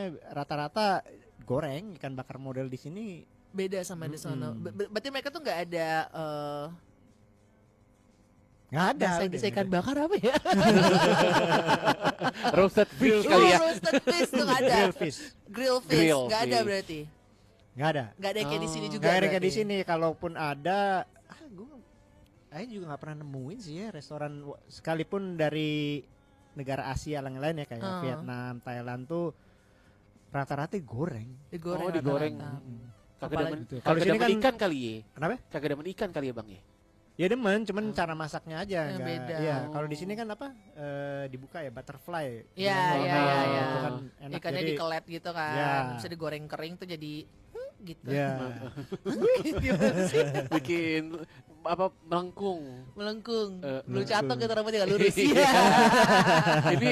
maksudnya rata-rata goreng ikan bakar model di sini Beda sama di sono. Berarti mereka tuh nggak ada nggak ada. bahasa Inggris ikan bakar apa ya? Roasted fish kali ya. Roasted fish tuh nggak ada. Grill fish Grill Grill fish nggak ada fish. berarti. nggak ada. Nggak ada kayak di sini juga. Nggak ada kayak berarti. di sini. Kalaupun ada, Aing juga nggak pernah nemuin sih ya restoran sekalipun dari negara Asia lain-lain ya kayak Vietnam, Thailand tuh rata-rata goreng. Digoreng. Oh, digoreng. rata-rata. Kagak demen, Gitu. Kalau kagak sini demen kan- ikan kali ya. Kenapa? Kagak demen ikan kali ya bang ya. Ya demen, cuman cara masaknya aja Yang nggak. beda. Iya, kalau di sini kan apa? Dibuka ya butterfly. Iya, Bilangnya. iya, iya, iya. Itu kan enak. Ikannya Jadi, dikelet gitu kan. Ya. Bisa digoreng kering tuh jadi gitu. ya. Gimana sih? Bikin apa melengkung. Melengkung. Eh, Lu melengkung. catok gitu rambutnya gak lurus. Iya. Iya. Ini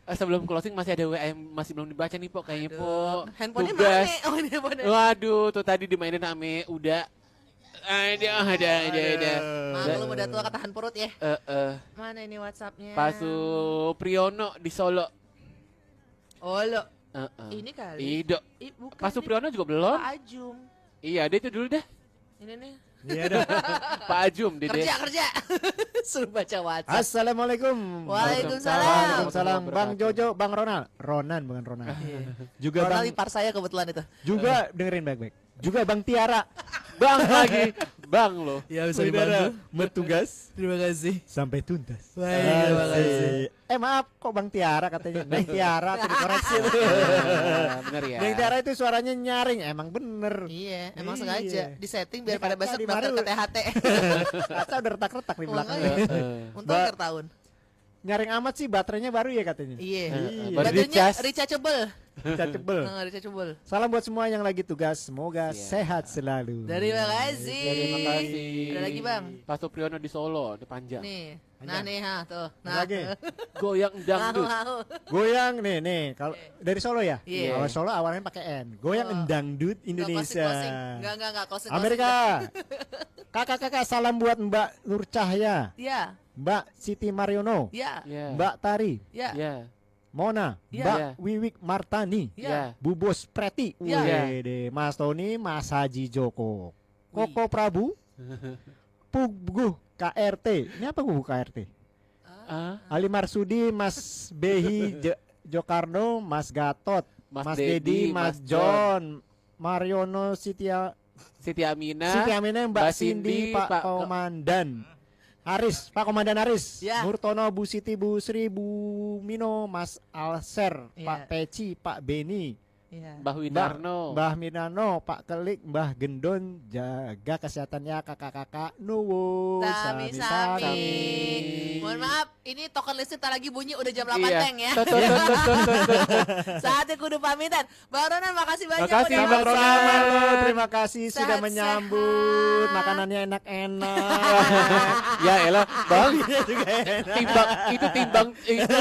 sebelum closing masih ada WM masih belum dibaca nih Pok kayaknya Pok. Handphonenya Tugas. mana? Oh, ini handphonenya. Waduh, tuh tadi dimainin ame udah ada. Maklum udah tua ketahan perut ya. Mana ini WhatsApp-nya? Pasu Priyono di Solo. Oh lo, ini kali. Ido. Bukan. Pasu ini Priyono juga belum? Pak Ajum. Iya, dia itu dulu dah. Ini nih. Iya dah. Pak Ajum, dia. Kerja. Suruh baca WhatsApp. Assalamualaikum. Waalaikumsalam. Waalaikumsalam. Bang Jojo, Bang Ronald. Ronan bukan Ronald. Juga Ronald Bang ipar saya kebetulan itu. juga dengerin baik-baik. Juga Bang Tiara. Bang lagi. Bang loh. Ya Saudara bertugas Terima kasih. sampai tuntas. Baik, terima kasih. Maaf kok Bang Tiara katanya. Bang Tiara tadi koreksi. Bener ya. Bang Tiara itu suaranya nyaring, emang bener. Iya, emang Iya. sengaja disetting biar Ini pada kaca besok di daftar mana ke THT. Kaca udah retak-retak di belakang. Untung akhir tahun. Nyaring amat sih baterainya baru ya katanya. Iya. Baru Baterainya dicas. rechargeable. Chargeable. Rechargeable. Salam buat semua yang lagi tugas, semoga Iya. sehat selalu. Terima kasih. Terima kasih. Ada lagi Bang? Pasu Priyono di Solo, di panjang. Nih. Nah nih ha tuh. Ada Nah. lagi. Goyang dangdut. Mau. Goyang nih kalau dari Solo ya. Iya. Kalau Solo awalnya pakai N. Goyang endangdut Indonesia. Enggak closing. Amerika. Kakak-kakak salam buat Mbak Nur Cahya, Iya. Mbak Siti Mariono, Iya. Ya. Mbak Tari, Iya. Ya. Mona, Iya. Mbak Iya. Wiwik Martani, Iya. Ya. Bu Bos Preti, Iya. Wede, Mas Tony, Mas Haji Joko, Koko Prabu, Puguh KRT. Ini apa Puguh KRT? Ah, Ali Marsudi, Mas Behi Jokarno, Mas Gatot, Mas Dedi, Mas John, Mariono Siti Aminah. Siti Aminah, Mbak Cindy, Pak Komandan Aris, Pak Komandan Aris, Ya. Nurtono, Bu Siti, Bu Sri, Bu Mino, Mas Alser, Ya. Pak Peci, Pak Beni, Iya. Mbah Winarno. Mbah Minano, Pak Kelik, Mbah Gendon, jaga kesehatannya kakak-kakak nuwun. Sami. Mohon maaf, ini token listrik tak lagi bunyi udah jam 8 Iya. teng ya. Tut. Saatnya kudu pamitan. Bang Ronan makasih banyak Makasih, udah Bang mau Ronan. Sama share. lo, terima kasih sudah Sehat-sehat. menyambut, makanannya enak-enak. Ya elah, Bang. Iya juga enak. Timbang itu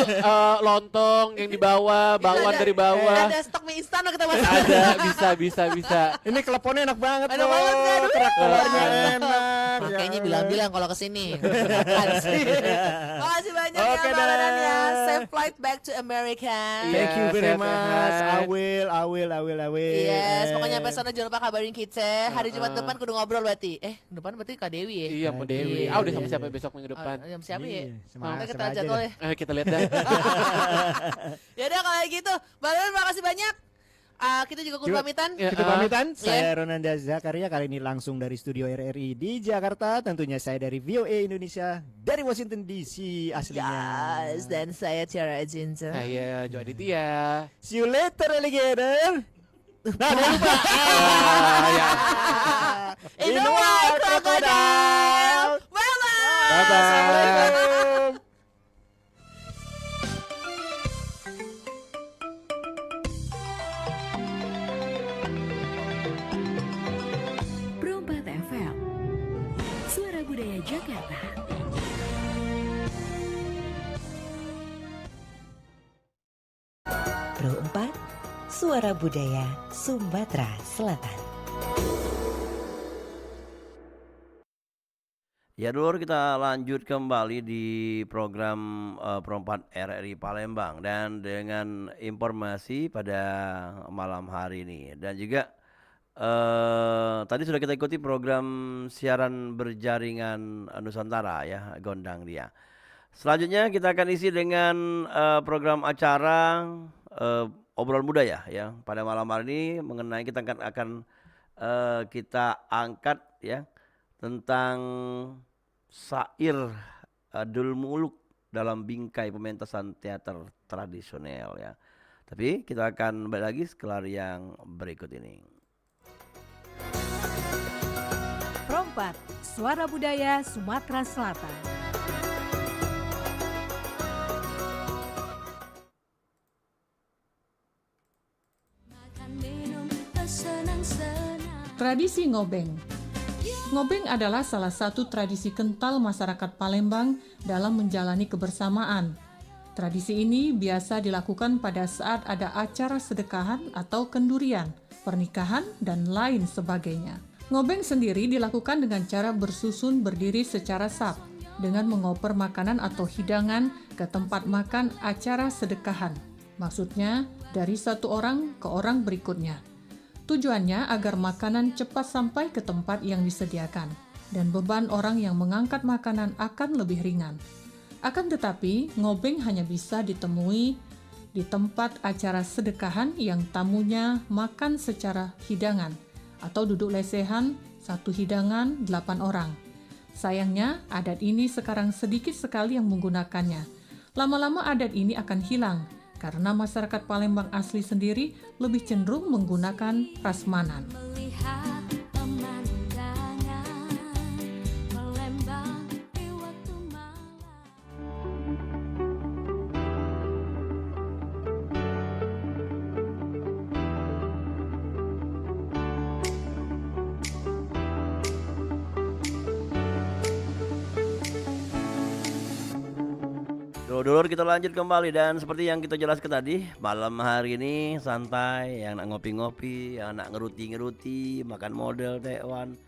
lontong yang dibawa, bakwan ada- dari bawah. Ada stok mie instan loh kita masak. Ada, bisa. Ini keleponnya enak banget Enak loh. banget kan? Aduh. Kerak-keraknya enak. Makanya Ya bilang-bilang kalau kesini. Makasih banyak ya Oke Bang Ronan ya. dah. Safe flight back to America. Iya. Thank you very sehat-sehat. much. I will. Yes, pokoknya sampai sana jangan lupa kabarin kita. Hari Jumat depan kudu ngobrol berarti. Depan berarti Kak Dewi ya? Iya, Pak Dewi. Iya. udah sama siapa besok minggu depan? Jam siapa ya? Iya, Nanti kita serah aja jadwal deh. ya. Kita lihat dah. Ya udah kalau gitu, Bang Ronan makasih banyak. Kita juga kudu Yuk. pamitan. Ya. Kita pamitan, Iya. saya Ronanda Zakaria kali ini langsung dari studio RRI di Jakarta. Tentunya saya dari VOA Indonesia dari Washington DC aslinya. Yes, dan saya Tiara Jinja. Saya Jo Aditya. See you later alligator. Nah, jangan lupa. Ya. In the wild crocodile. Bye-bye. Bye-bye. Assalamualaikum. Perompak FM, Suara Budaya Jakarta. Pro 4, Suara Budaya Sumatera Selatan. Ya Dulur, kita lanjut kembali di program Perempat RRI Palembang dan dengan informasi pada malam hari ini dan juga tadi sudah kita ikuti program siaran berjaringan Nusantara ya, Gondang Dia. Selanjutnya kita akan isi dengan program acara obrolan budaya ya. Pada malam hari ini mengenai kita akan kita angkat ya tentang syair Dul Muluk dalam bingkai pementasan teater tradisional ya. Tapi kita akan balik lagi setelah yang berikut ini. Perempat, Suara Budaya Sumatera Selatan. Tradisi ngobeng. Ngobeng adalah salah satu tradisi kental masyarakat Palembang dalam menjalani kebersamaan. Tradisi ini biasa dilakukan pada saat ada acara sedekahan atau kendurian, pernikahan, dan lain sebagainya. Ngobeng sendiri dilakukan dengan cara bersusun berdiri secara saf, dengan mengoper makanan atau hidangan ke tempat makan acara sedekahan. Maksudnya, dari satu orang ke orang berikutnya. Tujuannya agar makanan cepat sampai ke tempat yang disediakan, dan beban orang yang mengangkat makanan akan lebih ringan. Akan tetapi, ngobeng hanya bisa ditemui di tempat acara sedekahan yang tamunya makan secara hidangan, atau duduk lesehan, satu hidangan 8 orang. Sayangnya, adat ini sekarang sedikit sekali yang menggunakannya. Lama-lama adat ini akan hilang, karena masyarakat Palembang asli sendiri lebih cenderung menggunakan prasmanan. Dulur, kita lanjut kembali dan seperti yang kita jelaskan tadi, malam hari ini santai, yang nak ngopi-ngopi, yang nak ngeruti-ngeruti, makan model tekwan.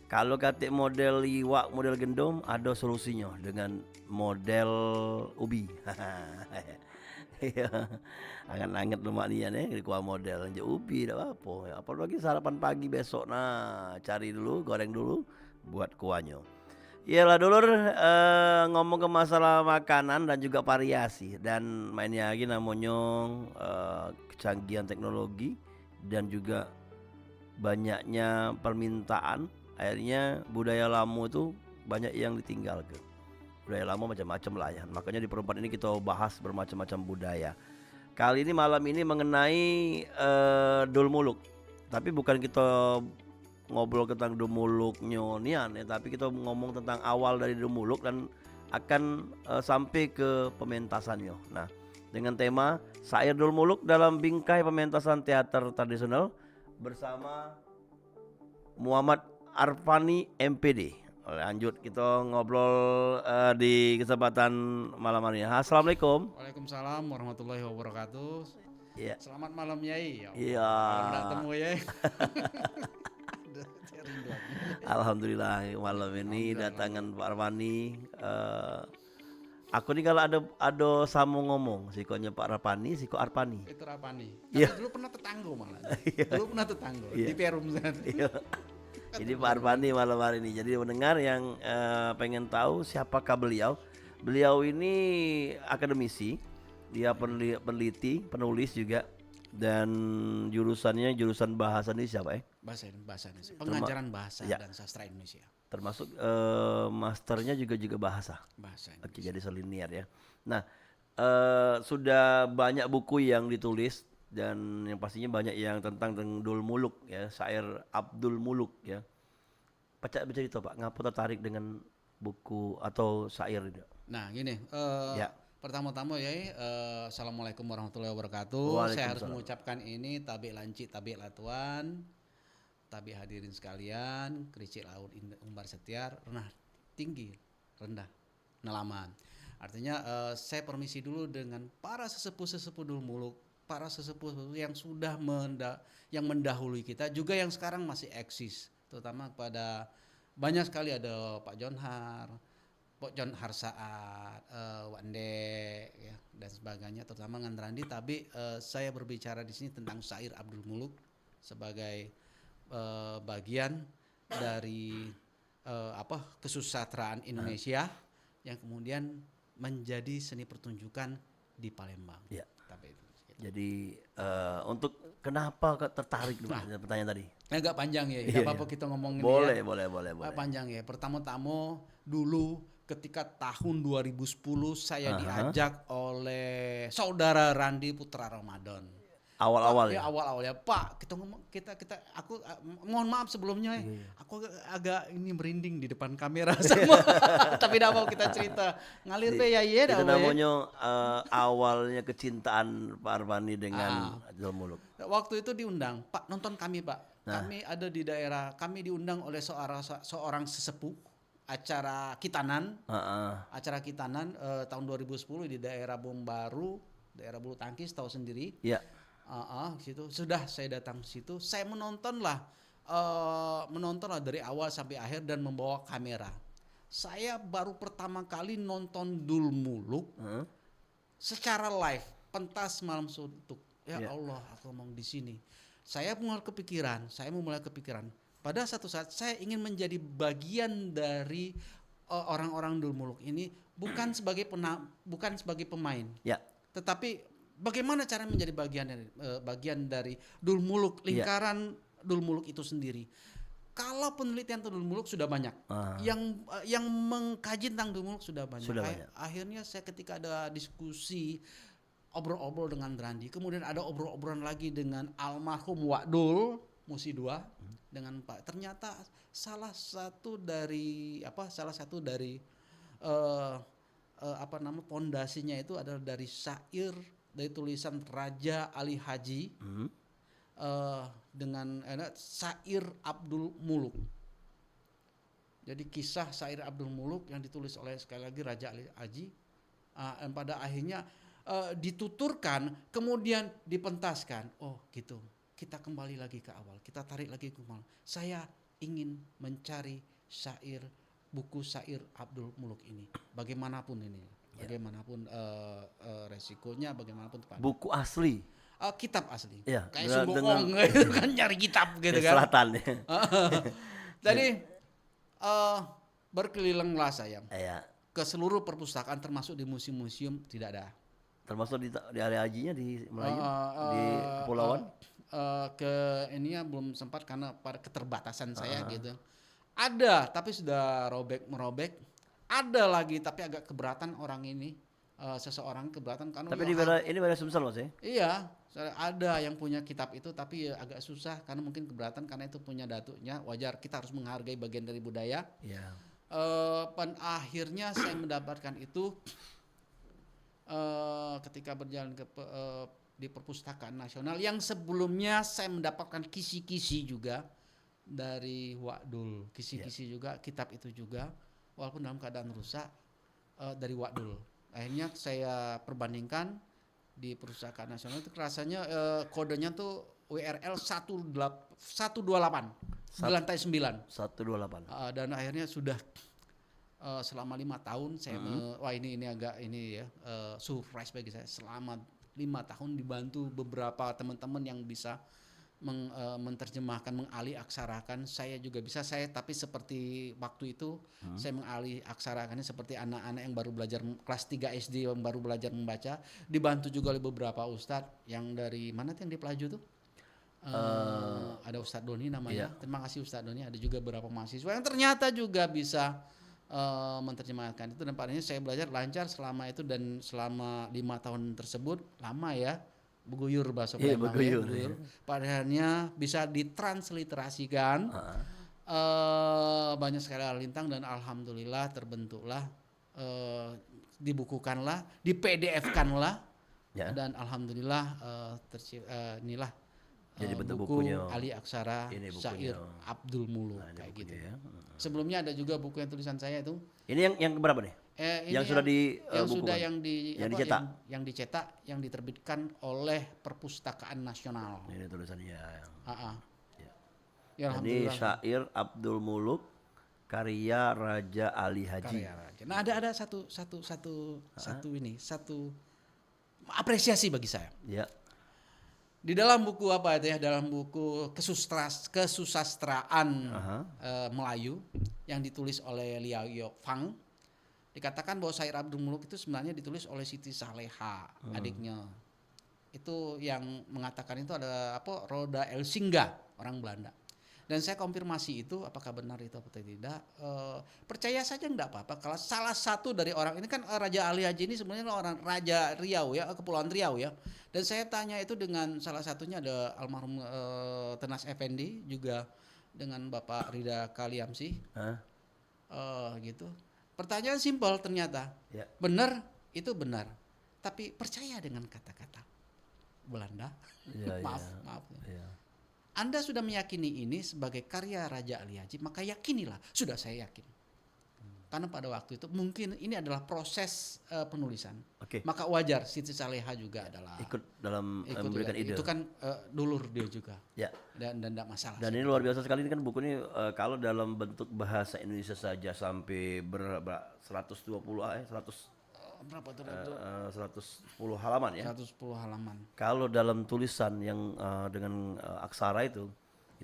Kalau kata model iwak, model gendom, ada solusinya dengan model ubi. Anget-anget lemak nian di kuah model aja ubi, tidak apa-apa. Apalagi sarapan pagi besok, nah cari dulu, goreng dulu, buat kuahnya. Iyalah Dulur, ngomong ke masalah makanan dan juga variasi dan mainnya lagi namanya kecanggihan teknologi dan juga banyaknya permintaan, akhirnya budaya lama itu banyak yang ditinggalkan. Budaya lama macam-macam lah ya, makanya di Perempat ini kita bahas bermacam-macam budaya. Kali ini malam ini mengenai Dul Muluk, tapi bukan kita ngobrol tentang Dumuluknya nian ya, tapi kita ngomong tentang awal dari Dumuluk dan akan sampai ke pementasannya. Nah, dengan tema syair Dumuluk dalam bingkai pementasan teater tradisional bersama Muhammad Arfani MPD. Lanjut kita ngobrol di kesempatan malam hari ini. Assalamualaikum. Waalaikumsalam warahmatullahi wabarakatuh. Iya. Selamat malam Yai. Iya. Malam ketemu Yai. Alhamdulillah malam ini datangan Pak Arfani. Aku nih kalau ada samu ngomong, sikonya Pak Arfani, siko Arfani. Itu Arfani. Iya. Dulu pernah tetanggo malah. Dulu pernah tetanggo di Perum sana. Iya. Jadi Pak Arfani malam hari ini. Jadi mendengar yang pengen tahu siapakah beliau. Beliau ini akademisi, dia peneliti, penulis juga. Dan jurusannya jurusan bahasa Indonesia Pak Bahasa Indonesia. Pengajaran bahasa dan sastra Indonesia. Termasuk masternya juga bahasa. Indonesia. Oke, jadi selinier ya. Nah, sudah banyak buku yang ditulis dan yang pastinya banyak yang tentang Dul Muluk ya, syair Abdul Muluk ya. Pacak bercerita Pak, ngapa tertarik dengan buku atau syair itu? Nah, gini, ya. Pertama-tama ya, assalamualaikum warahmatullahi wabarakatuh. Saya harus mengucapkan ini tabi lanci, tabi latuan, tabi hadirin sekalian, kericik laut umbar setiar, rendah tinggi, rendah nelaman. Artinya saya permisi dulu dengan para sesepuh Dul Muluk, para sesepuh yang sudah yang mendahului kita, juga yang sekarang masih eksis, terutama kepada banyak sekali, ada Pak Jonhar, Pak John Harsaat, Wande ya, dan sebagainya, terutama Ngandrandi. Tapi saya berbicara di sini tentang Syair Abdul Muluk sebagai bagian dari kesusastraan Indonesia yang kemudian menjadi seni pertunjukan di Palembang. Ya. Tapi itu. Jadi untuk kenapa tertarik pertanyaan tadi? Agak panjang ya, Iya, nggak apa-apa kita ngomongin boleh, ya. boleh. Panjang ya. Pertama-tama dulu ketika tahun 2010 saya diajak oleh saudara Randi Putra Ramadan. Awal-awal ya? Awal-awal ya, Pak. Aku mohon maaf sebelumnya, aku agak ini merinding di depan kamera sama. Tapi tidak mau kita cerita. Ngalir be ya iya itu namanya awalnya kecintaan Pak Arvani dengan Abdul Muluk. Waktu itu diundang, Pak, nonton kami, Pak. Kami ada di daerah, kami diundang oleh seorang sesepuh acara Kitanan. Acara Kitanan tahun 2010 di daerah Bombaru, daerah bulu tangkis, tahu sendiri. Iya. Situ sudah saya datang ke situ, saya menontonlah dari awal sampai akhir dan membawa kamera. Saya baru pertama kali nonton Dul Muluk secara live, pentas malam suntuk. Ya Allah, aku ngomong di sini. Saya mulai kepikiran. Pada satu saat saya ingin menjadi bagian dari orang-orang Dul Muluk ini, bukan sebagai pemain, tetapi bagaimana cara menjadi bagian dari Dul Muluk, lingkaran Dul Muluk itu sendiri. Kalau penelitian Dul Muluk sudah banyak, yang mengkaji tentang Dul Muluk sudah banyak. Akhirnya saya ketika ada diskusi, obrol-obrol dengan Randi, kemudian ada obrol-obrolan lagi dengan almarhum Wakdul Musi II dengan Pak. Ternyata salah satu dari pondasinya itu adalah dari syair, dari tulisan Raja Ali Haji dengan Syair Abdul Muluk. Jadi kisah Syair Abdul Muluk yang ditulis oleh sekali lagi Raja Ali Haji, yang pada akhirnya dituturkan, kemudian dipentaskan. Oh gitu, kita kembali lagi ke awal, kita tarik lagi ke awal. Saya ingin mencari buku Syair Abdul Muluk ini, bagaimanapun ini. Bagaimanapun resikonya, bagaimanapun tepatnya. Buku asli. Kitab asli. Ya, kayak bohong gitu kan, nyari kitab gitu kan. Selatan. Jadi berkelilinglah saya Iya. ke seluruh perpustakaan, termasuk di museum-museum tidak ada. Termasuk di area hajinya di Melayu, di Kepulauan. Ke ininya belum sempat karena pada keterbatasan saya gitu. Ada, tapi sudah merobek. Ada lagi tapi agak keberatan orang ini, seseorang keberatan karena tapi ini daerah Sumsel Mas ya? Iya, ada yang punya kitab itu tapi agak susah karena mungkin keberatan karena itu punya datuknya. Wajar, kita harus menghargai bagian dari budaya. Iya. Akhirnya saya mendapatkan itu ketika berjalan di Perpustakaan Nasional yang sebelumnya saya mendapatkan kisi-kisi juga dari Wakdul, kisi-kisi juga, kitab itu juga. Walaupun dalam keadaan rusak dari Wakdul. Akhirnya saya perbandingkan di Perpustakaan Nasional itu rasanya kodenya tuh WRL 128 di lantai 9. 128. Dan akhirnya sudah selama 5 tahun saya wah ini agak ini ya surprise bagi saya. Selama 5 tahun dibantu beberapa teman-teman yang bisa menerjemahkan, mengalih aksarakan. Saya juga bisa, tapi seperti waktu itu saya mengalih aksarakannya seperti anak-anak yang baru belajar kelas 3 SD yang baru belajar membaca, dibantu juga oleh beberapa ustadz yang dari mana yang di Pelaju tuh ada Ustadz Doni namanya. Terima kasih Ustadz Doni. Ada juga beberapa mahasiswa yang ternyata juga bisa menerjemahkan itu, dan padanya saya belajar lancar selama itu, dan selama 5 tahun tersebut lama ya. Beguyur bahasa Palembang, beguyur. Padahalnya bisa ditransliterasikan, banyak sekali lintang, dan alhamdulillah terbentuklah, dibukukanlah, di PDF-kanlah, dan alhamdulillah inilah jadi bentuk buku bukunya Ali Aksara Syair Abdul Muluk kayak gitu. Ya. Sebelumnya ada juga buku yang tulisan saya itu. Ini yang berapa nih? Yang sudah dicetak, yang dicetak, yang diterbitkan oleh Perpustakaan Nasional. Ini tulisannya. Ya, jadi Syair Abdul Muluk Karya Raja Ali Haji. Karya Raja. Nah, ada satu apresiasi bagi saya. Ya. Di dalam buku apa itu ya? Dalam buku kesusastraan Melayu yang ditulis oleh Liao Fang, dikatakan bahwa Syair Abdul Muluk itu sebenarnya ditulis oleh Siti Saleha, adiknya. Itu yang mengatakan itu ada Roda Elsinga, orang Belanda. Dan saya konfirmasi itu apakah benar itu atau tidak. Percaya saja enggak apa-apa. Kalau salah satu dari orang ini kan Raja Ali Haji ini sebenarnya orang Raja Riau ya, Kepulauan Riau ya. Dan saya tanya itu dengan salah satunya ada almarhum Tenas Effendi, juga dengan Bapak Rida Kaliamsi. Gitu. Pertanyaan simpel ternyata. Ya. Benar, itu benar. Tapi percaya dengan kata-kata Belanda. Ya, maaf. Ya. Anda sudah meyakini ini sebagai karya Raja Ali Haji, maka yakinilah. Sudah saya yakin. Karena pada waktu itu mungkin ini adalah proses penulisan. Maka wajar Siti Saleha juga adalah ikut dalam memberikan ide. Itu kan dulur dia juga. Ya. Dan tidak masalah. Dan ini luar biasa sekali, ini kan buku ini kalau dalam bentuk bahasa Indonesia saja sampai 120 berapa tuh? 110 halaman ya. 110 halaman. Kalau dalam tulisan yang dengan aksara itu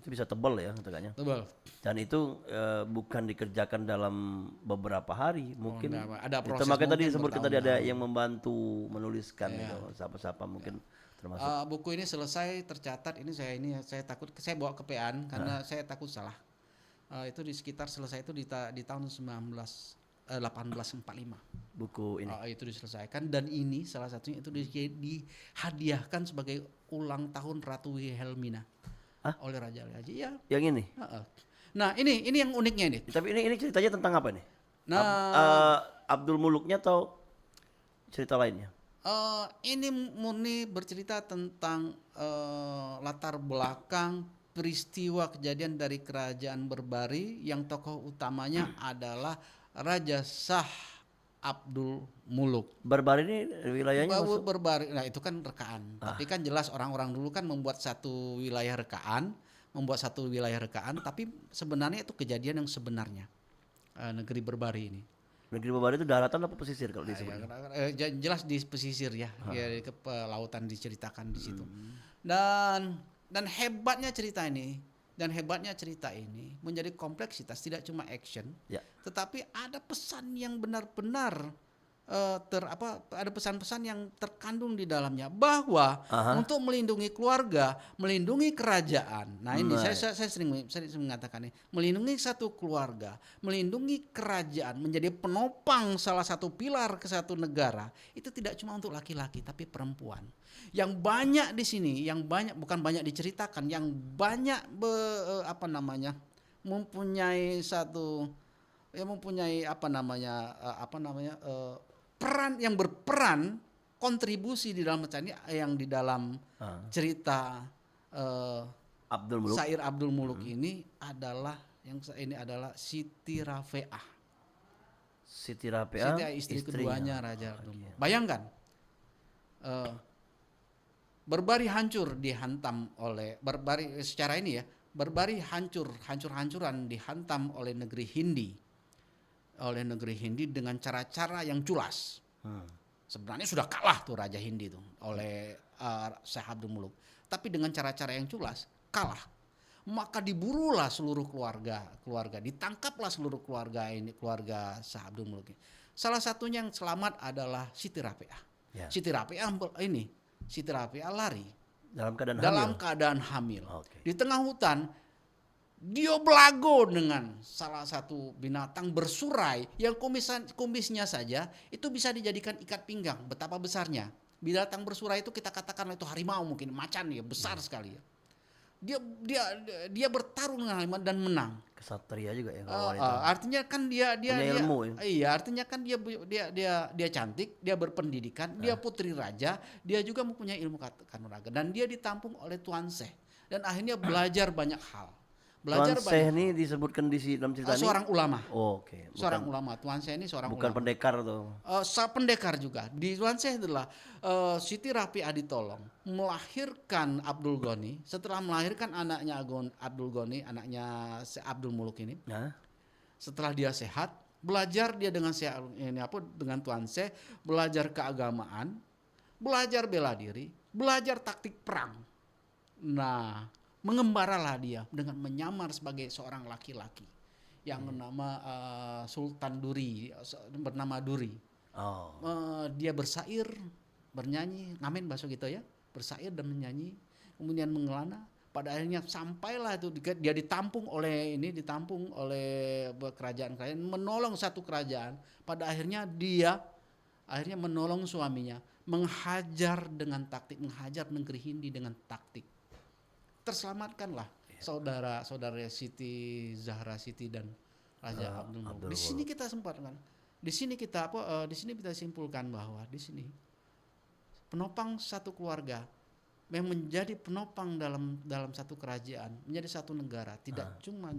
bisa tebal ya katanya. Tebal. Dan itu bukan dikerjakan dalam beberapa hari, mungkin ada proses. Itu makanya tadi disebutkan tadi ada yang membantu menuliskan itu, siapa-siapa mungkin termasuk. Buku ini selesai tercatat saya takut saya bawa ke PAN karena saya takut salah. Itu di sekitar selesai itu di tahun 1845 buku ini itu diselesaikan, dan ini salah satunya itu dihadiahkan sebagai ulang tahun Ratu Wilhelmina oleh Raja Ali Haji ya. Yang ini? Nah ini yang uniknya ini. Tapi ini ceritanya tentang apa nih? Abdul Muluknya atau cerita lainnya? Ini murni bercerita tentang latar belakang peristiwa kejadian dari kerajaan Berbari yang tokoh utamanya adalah Raja Shah Abdul Muluk. Berbari ini wilayahnya Berbari, nah itu kan rekaan. Tapi kan jelas orang-orang dulu kan membuat satu wilayah rekaan, tapi sebenarnya itu kejadian yang sebenarnya negeri Berbari ini. Negeri Berbari itu daratan apa pesisir kalau disebut? Jelas di pesisir ya, ke lautan diceritakan di situ. Dan hebatnya cerita ini menjadi kompleksitas, tidak cuma action, tetapi ada pesan yang benar-benar ada pesan-pesan yang terkandung di dalamnya bahwa untuk melindungi keluarga, melindungi kerajaan. Nah ini saya sering mengatakan ini, melindungi satu keluarga, melindungi kerajaan, menjadi penopang salah satu pilar ke satu negara, itu tidak cuma untuk laki-laki tapi perempuan. Yang banyak di sini, bukan banyak diceritakan, yang banyak mempunyai peran yang berperan kontribusi di dalam cerita Abdul Muluk. Syair Abdul Muluk ini adalah Siti Rafi'ah. Siti Rafi'ah istri keduanya Raja Abdul Muluk. Bayangkan Berbari hancur dihantam oleh hancur-hancuran dihantam oleh negeri Hindi dengan cara-cara yang culas. Sebenarnya sudah kalah tuh Raja Hindi tuh oleh Syekh Abdul Muluk, tapi dengan cara-cara yang culas kalah. Maka diburulah seluruh keluarga, ditangkaplah seluruh keluarga Syekh Abdul Muluk. Salah satunya yang selamat adalah Siti Rafi'ah. Ya. Siti Rafi'ah lari dalam keadaan hamil. Di tengah hutan dia belago dengan salah satu binatang bersurai yang kumisnya saja itu bisa dijadikan ikat pinggang. Betapa besarnya binatang bersurai itu, kita katakan itu harimau, mungkin macan ya, besar sekali ya. Dia bertarung dengan harimau dan menang. Kesatria juga ya. Artinya kan dia ilmu, ya? Iya, artinya kan dia cantik, dia berpendidikan, dia putri raja, dia juga mempunyai ilmu kanuragan, dan dia ditampung oleh Tuan Syekh dan akhirnya belajar banyak hal. Tuan Syekh ini disebutkan di dalam cerita ini seorang ulama. Seorang ulama. Tuan Syekh ini seorang bukan ulama. Pendekar tuh. Pendekar juga. Di Tuan Syekh adalah Siti Rafi'ah ditolong melahirkan Abdul Ghani. Setelah melahirkan anaknya Abdul Ghani, anaknya Abdul Muluk ini. Setelah dia sehat, belajar dia dengan dengan Tuanse, belajar keagamaan, belajar bela diri, belajar taktik perang. Nah, mengembaralah dia dengan menyamar sebagai seorang laki-laki yang bernama Sultan Duri, bernama Duri. Dia bersair, bernyanyi, ngamen bahasa gitu ya, bersair dan menyanyi, kemudian mengelana. Pada akhirnya sampailah itu dia ditampung oleh kerajaan-kerajaan, menolong satu kerajaan. Pada akhirnya dia menolong suaminya, menghajar dengan taktik, menghajar negeri Hindi dengan taktik. Terselamatkanlah saudara Siti Zahra Siti dan Raja Abdul Muluk. Di sini kita sempatkan. Di sini kita simpulkan bahwa di sini penopang satu keluarga yang menjadi penopang dalam satu kerajaan, menjadi satu negara, tidak cuma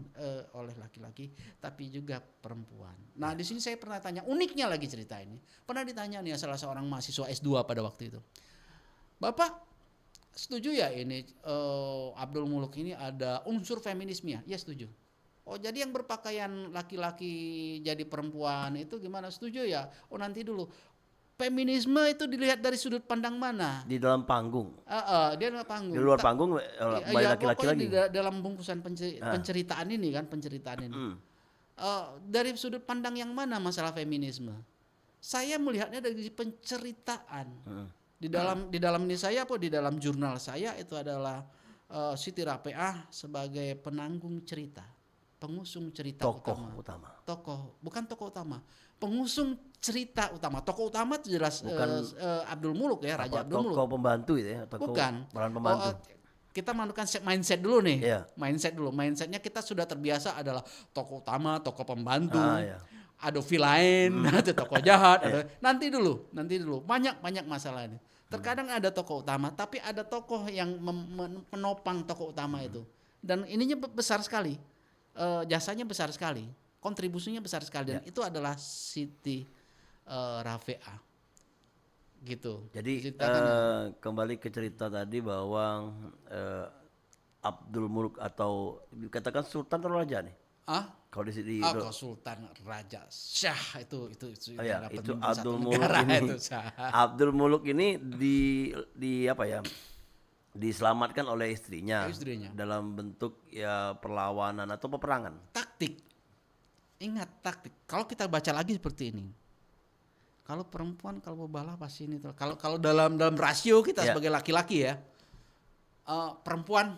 oleh laki-laki tapi juga perempuan. Nah, di sini saya pernah tanya, uniknya lagi cerita ini. Pernah ditanya nih salah seorang mahasiswa S2 pada waktu itu. Bapak setuju ya ini Abdul Muluk ini ada unsur feminisme ya? Ya setuju. Oh, jadi yang berpakaian laki-laki jadi perempuan itu gimana? Setuju ya? Oh, nanti dulu. Feminisme itu dilihat dari sudut pandang mana? Di dalam panggung. Dia dalam panggung. Di luar panggung banyak laki-laki lagi. Dalam bungkusan penceritaan ini. Dari sudut pandang yang mana masalah feminisme? Saya melihatnya dari penceritaan. Di dalam ini saya di dalam jurnal saya itu adalah Siti Rafi'ah sebagai penanggung cerita, pengusung cerita utama. Bukan tokoh utama. Pengusung cerita utama. Tokoh utama itu jelas Abdul Muluk ya, Raja Abdul Muluk. Tokoh pembantu itu ya, bukan. Peran pembantu. Kita menentukan mindset dulu nih. Mindsetnya kita sudah terbiasa adalah tokoh utama, tokoh pembantu. Ada villain, ada tokoh jahat, nanti dulu. Banyak masalah ini. Terkadang ada tokoh utama, tapi ada tokoh yang menopang tokoh utama itu. Dan ininya besar sekali. Jasanya besar sekali. Kontribusinya besar sekali, dan itu adalah Siti Rafi'ah gitu. Jadi kembali ke cerita tadi bahwa Abdul Muluk atau dikatakan sultan atau raja nih? Kalau di sini kalau sultan, raja, syah itu Abdul Muluk ini. Abdul Muluk ini diselamatkan oleh istrinya dalam bentuk ya perlawanan atau peperangan. Taktik. Ingat taktik. Kalau kita baca lagi seperti ini. Kalau perempuan kalau bebala pasti ini. Kalau dalam rasio kita sebagai laki-laki ya. Perempuan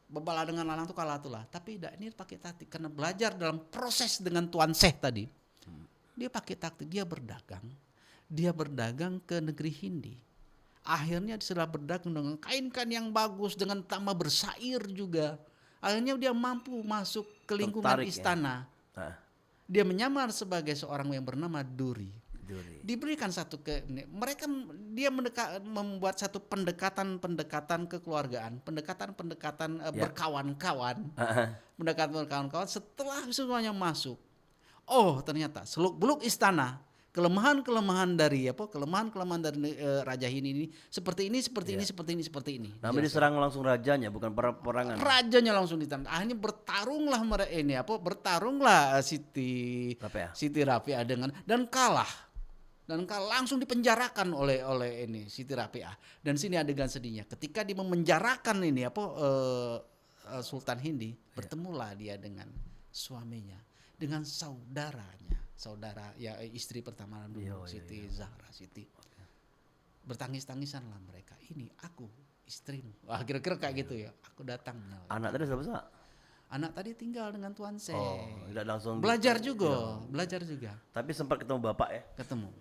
bebala dengan lanang itu kalah tuh lah. Tapi ini pakai taktik karena belajar dalam proses dengan Tuan Syekh tadi. Dia pakai taktik, dia berdagang ke negeri Hindi. Akhirnya setelah berdagang dengan kain-kain yang bagus, dengan tambah bersair juga. Akhirnya dia mampu masuk ke lingkungan istana. Dia menyamar sebagai seorang yang bernama Duri. Diberikan dia membuat satu pendekatan kekeluargaan, pendekatan berkawan-kawan, pendekatan berkawan-kawan. Setelah semuanya masuk, ternyata seluk-beluk istana, kelemahan dari Raja Hindi ini seperti ini. Namun diserang langsung rajanya, bukan perangan. Rajanya langsung ditangkap. Akhirnya bertarunglah Siti Rafi'ah dan kalah langsung dipenjarakan oleh Siti Rafi'ah. Dan sini adegan sedihnya. Ketika dia memenjarakan Sultan Hindi, bertemulah dia dengan suaminya, dengan saudara ya istri pertama dulu, Siti Zahra Siti. Bertangis-tangisan lah mereka. Ini aku istrimu. Wah, kira-kira kayak gitu ya. Aku datang. Anak tadi siapa? Anak tadi tinggal dengan Tuan Syekh. Tidak langsung belajar juga. Tapi sempat ketemu bapak ya? Ketemu.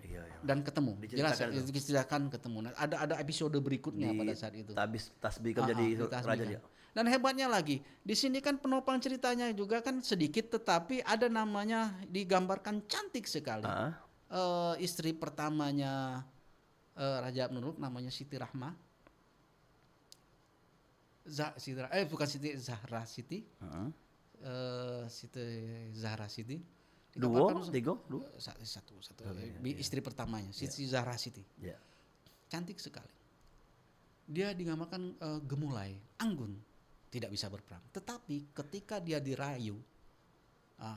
Dan ketemu. Jelas diceritakan ketemu. Nah, ada episode berikutnya pada saat itu. Tasbih jadi raja dia. Dan hebatnya lagi, di sini kan penopang ceritanya juga kan sedikit, tetapi ada namanya digambarkan cantik sekali. Istri pertamanya Raja Abdul Muluk namanya Siti Rahmah. Bukan Siti Zahra Siti. Siti Zahra Siti. Tiga. Satu. Istri pertamanya Siti Zahra Siti. Cantik sekali. Dia digambarkan gemulai, anggun, tidak bisa berperang. Tetapi ketika dia dirayu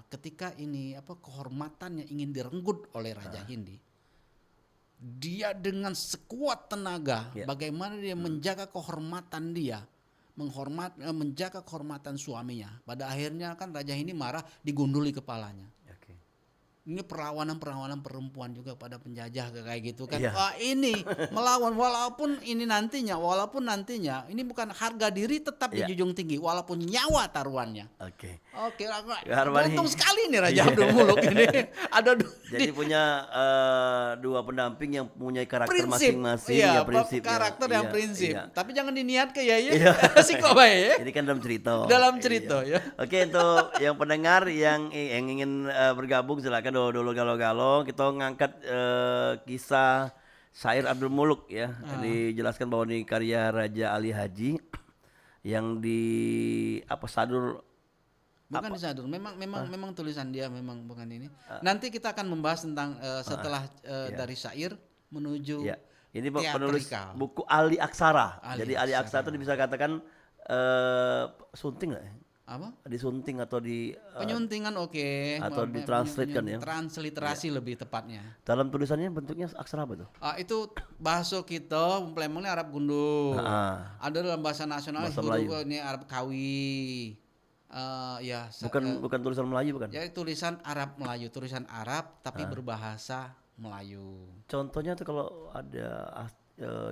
ketika ini kehormatannya ingin direnggut oleh Raja Hindi, dia dengan sekuat tenaga bagaimana dia menjaga kehormatan dia, menjaga kehormatan suaminya. Pada akhirnya kan Raja Hindi marah, digunduli kepalanya. Ini perlawanan perempuan juga pada penjajah kayak gitu kan. Wah, ini melawan walaupun nantinya ini bukan harga diri tetap dijunjung tinggi walaupun nyawa taruhannya. Oke, untung sekali nih Raja Abdul Muluk ini. Jadi punya dua pendamping yang punya karakter prinsip, masing-masing, prinsip. Karakter yang prinsip. Tapi jangan diniat ke ya. Sih kok baik. Ini kan dalam cerita. Ya. Oke, untuk yang pendengar yang ingin bergabung silakan dulu galau-galau. Kita ngangkat kisah syair Abdul Muluk ya. Dijelaskan bahwa ini karya Raja Ali Haji yang di sadur. Bukan di sadur, memang tulisan dia memang bukan ini. Nanti kita akan membahas tentang setelah dari syair menuju ini penulis buku Ali Aksara. Jadi Ali Aksara itu bisa katakan sunting nggak? Disunting atau penyuntingan atau ditranslate kan ya, transliterasi lebih tepatnya. Dalam tulisannya bentuknya aksara apa tuh? Itu bahasa kita umpamanya Arab gundul. Ada dalam bahasa nasional huruf ini Arab Kawi. Bukan tulisan Melayu bukan? Ya, tulisan Arab Melayu, tulisan Arab tapi berbahasa Melayu. Contohnya tuh kalau ada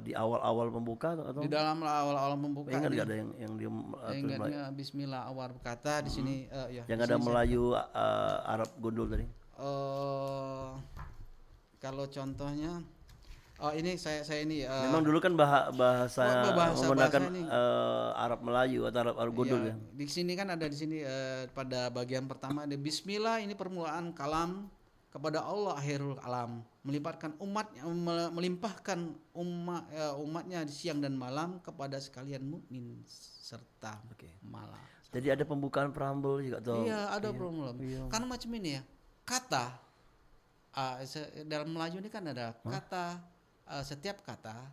di awal-awal pembuka atau di dalam awal-awal pembuka ingat nggak ada yang dia ingatnya Bismillah awal berkata di sini yang ada Melayu Arab gundul tadi. Kalau contohnya ini saya ini memang dulu kan bahasa menggunakan Arab Melayu atau Arab gundul ya. Di sini kan ada di sini pada bagian pertama ada Bismillah, ini permulaan kalam kepada Allah akhirul alam, melimpahkan umatnya di siang dan malam kepada sekalian mukmin serta malam. Jadi ada pembukaan preambul juga tuh. Iya, ada preambul. Karena macam ini ya, kata dalam Melayu ini kan ada kata, setiap kata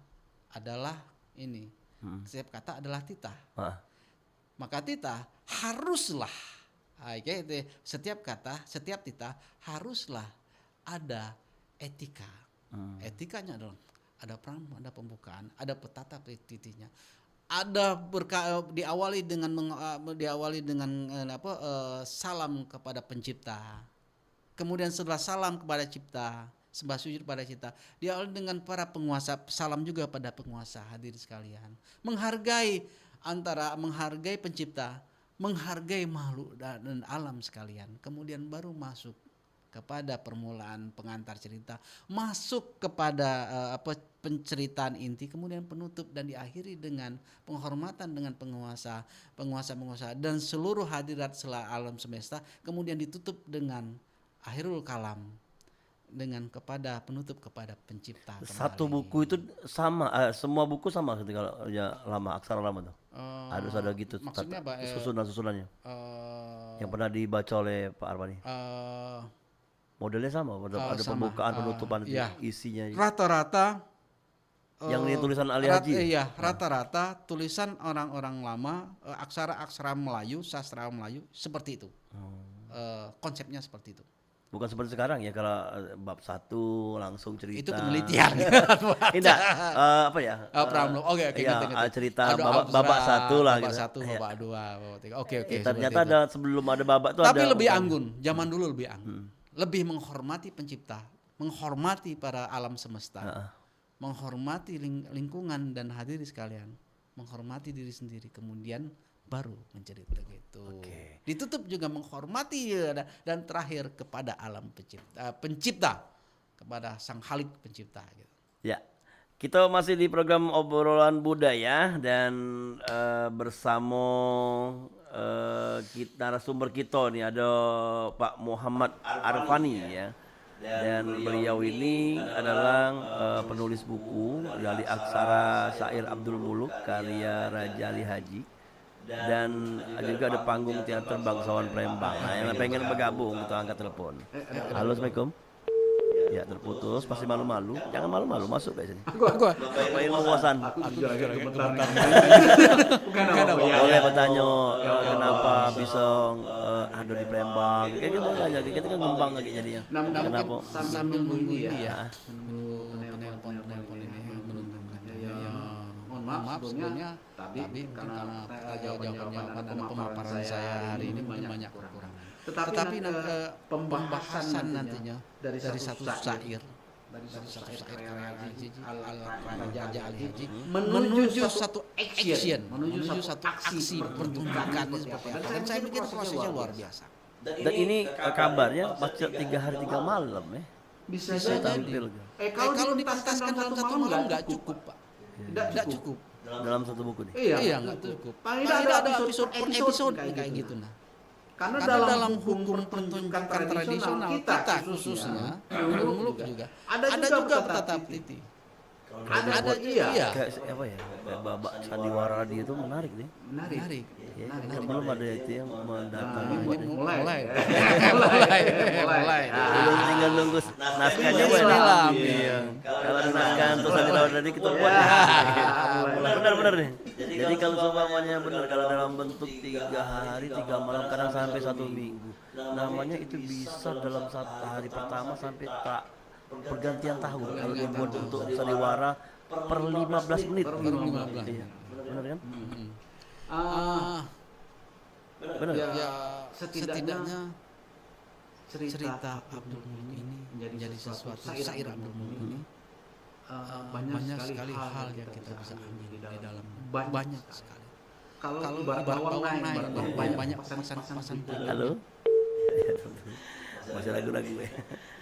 adalah ini, setiap kata adalah titah. Maka titah haruslah setiap kata, setiap titah haruslah ada etika. Etikanya adalah ada preambul, ada pembukaan, ada petata titiknya. Ada diawali dengan salam kepada pencipta. Kemudian setelah salam kepada cipta, sembah sujud pada cipta, diawali dengan para penguasa, salam juga pada penguasa, hadirin sekalian. Menghargai pencipta, menghargai makhluk dan alam sekalian. Kemudian baru masuk kepada permulaan pengantar cerita, masuk kepada penceritaan inti, kemudian penutup dan diakhiri dengan penghormatan dengan penguasa dan seluruh hadirat alam semesta, kemudian ditutup dengan akhirul kalam dengan kepada penutup kepada pencipta. Satu buku itu sama, semua buku sama ketika lama aksara lama tuh. Harus ada gitu. Maksudnya apa? Susunannya. Yang pernah dibaca oleh Pak Armani. Modelnya sama, ada pembukaan, penutupan, isinya. Rata-rata yang ini tulisan Ali Haji. Rata-rata tulisan orang-orang lama, aksara-aksara Melayu, sastra Melayu seperti itu. Konsepnya seperti itu. Bukan seperti sekarang ya, kalau bab 1 langsung cerita. Itu penelitian. Tidak, apa ya? Preambul. Oke. Cerita babak 1 lah. Babak 1, babak 2, babak 3. Oke. Ternyata ada sebelum ada babak itu ada. Tapi lebih anggun, zaman dulu lebih anggun. Lebih menghormati pencipta, menghormati para alam semesta, menghormati lingkungan dan hadirin sekalian, menghormati diri sendiri, kemudian baru mencerita gitu. Ditutup juga menghormati dan terakhir kepada alam pencipta, kepada sang Khalik pencipta gitu. Ya. Kita masih di program obrolan budaya dan bersama narasumber kita nih ada Pak Muhammad Arfani ya. Dan beliau ini adalah penulis buku dari aksara syair Abdul Muluk karya Raja Ali Haji. Dan juga ada panggung teater bangsawan Palembang. Nah, yang pengen bergabung kita angkat telepon. Halo, Assalamualaikum. Ya terputus, pasti malu-malu. Jangan malu-malu, masuk kayak sini. Gua. Bapak ilmu wawasan. Aku jujur aja gemetar. Bukan apa ya. Boleh bertanya kenapa bisa ada di Palembang. Kayak gitu aja, kita kan ngembang lagi jadinya. Kenapa? Sambil nunggu ya. Penelpon ini mohon maaf sebelumnya tapi karena jawaban dan pemaparan saya hari ini mungkin banyak kekurangan. Tetapi pembahasan nantinya dari satu syair karya Raja Ali Haji menuju satu action, menuju satu aksi pertunjukan seperti apa. Dan saya pikir prosesnya luar biasa. Dan ini kabarnya baca 3 hari 3 malam ya. Bisa tampil. Kalau dipantaskan dalam satu malam nggak cukup, Pak. Nggak cukup. Dalam satu buku nih. Iya nggak cukup. Paling ada episode kayak gitu nah. Karena dalam hukum pertunjukan tradisional kita khususnya muluk juga ada juga petata titi. Ada iya. Kayak apa ya? Kayak babak sandiwara dia itu menarik nih. Menarik. Ya, belum ada itu yang mendatangi buat ini. Mulai. Belum tinggal nunggu naskahnya Ini lah. Iya. Kalau ada naskah terus sandiwara tadi kita buat. Benar nih. Jadi kalau seumpamanya benar kalau dalam bentuk 3 hari 3 malam kadang sampai 1 minggu. Namanya itu bisa dalam 1 hari pertama sampai tak pergantian tahun kalau dibuat untuk sandiwara per 15 menit. Per 15. Iya. Benar kan? Benar. Ya, setidaknya cerita Abdul Muluk ini menjadi sesuatu syair Abdul Muluk ini banyak sekali hal yang kita bisa ambil di dalam banyak sekali. Kalau ibarat bawang naik banyak pesan-pesan. Halo. Masih ragu-ragu ya.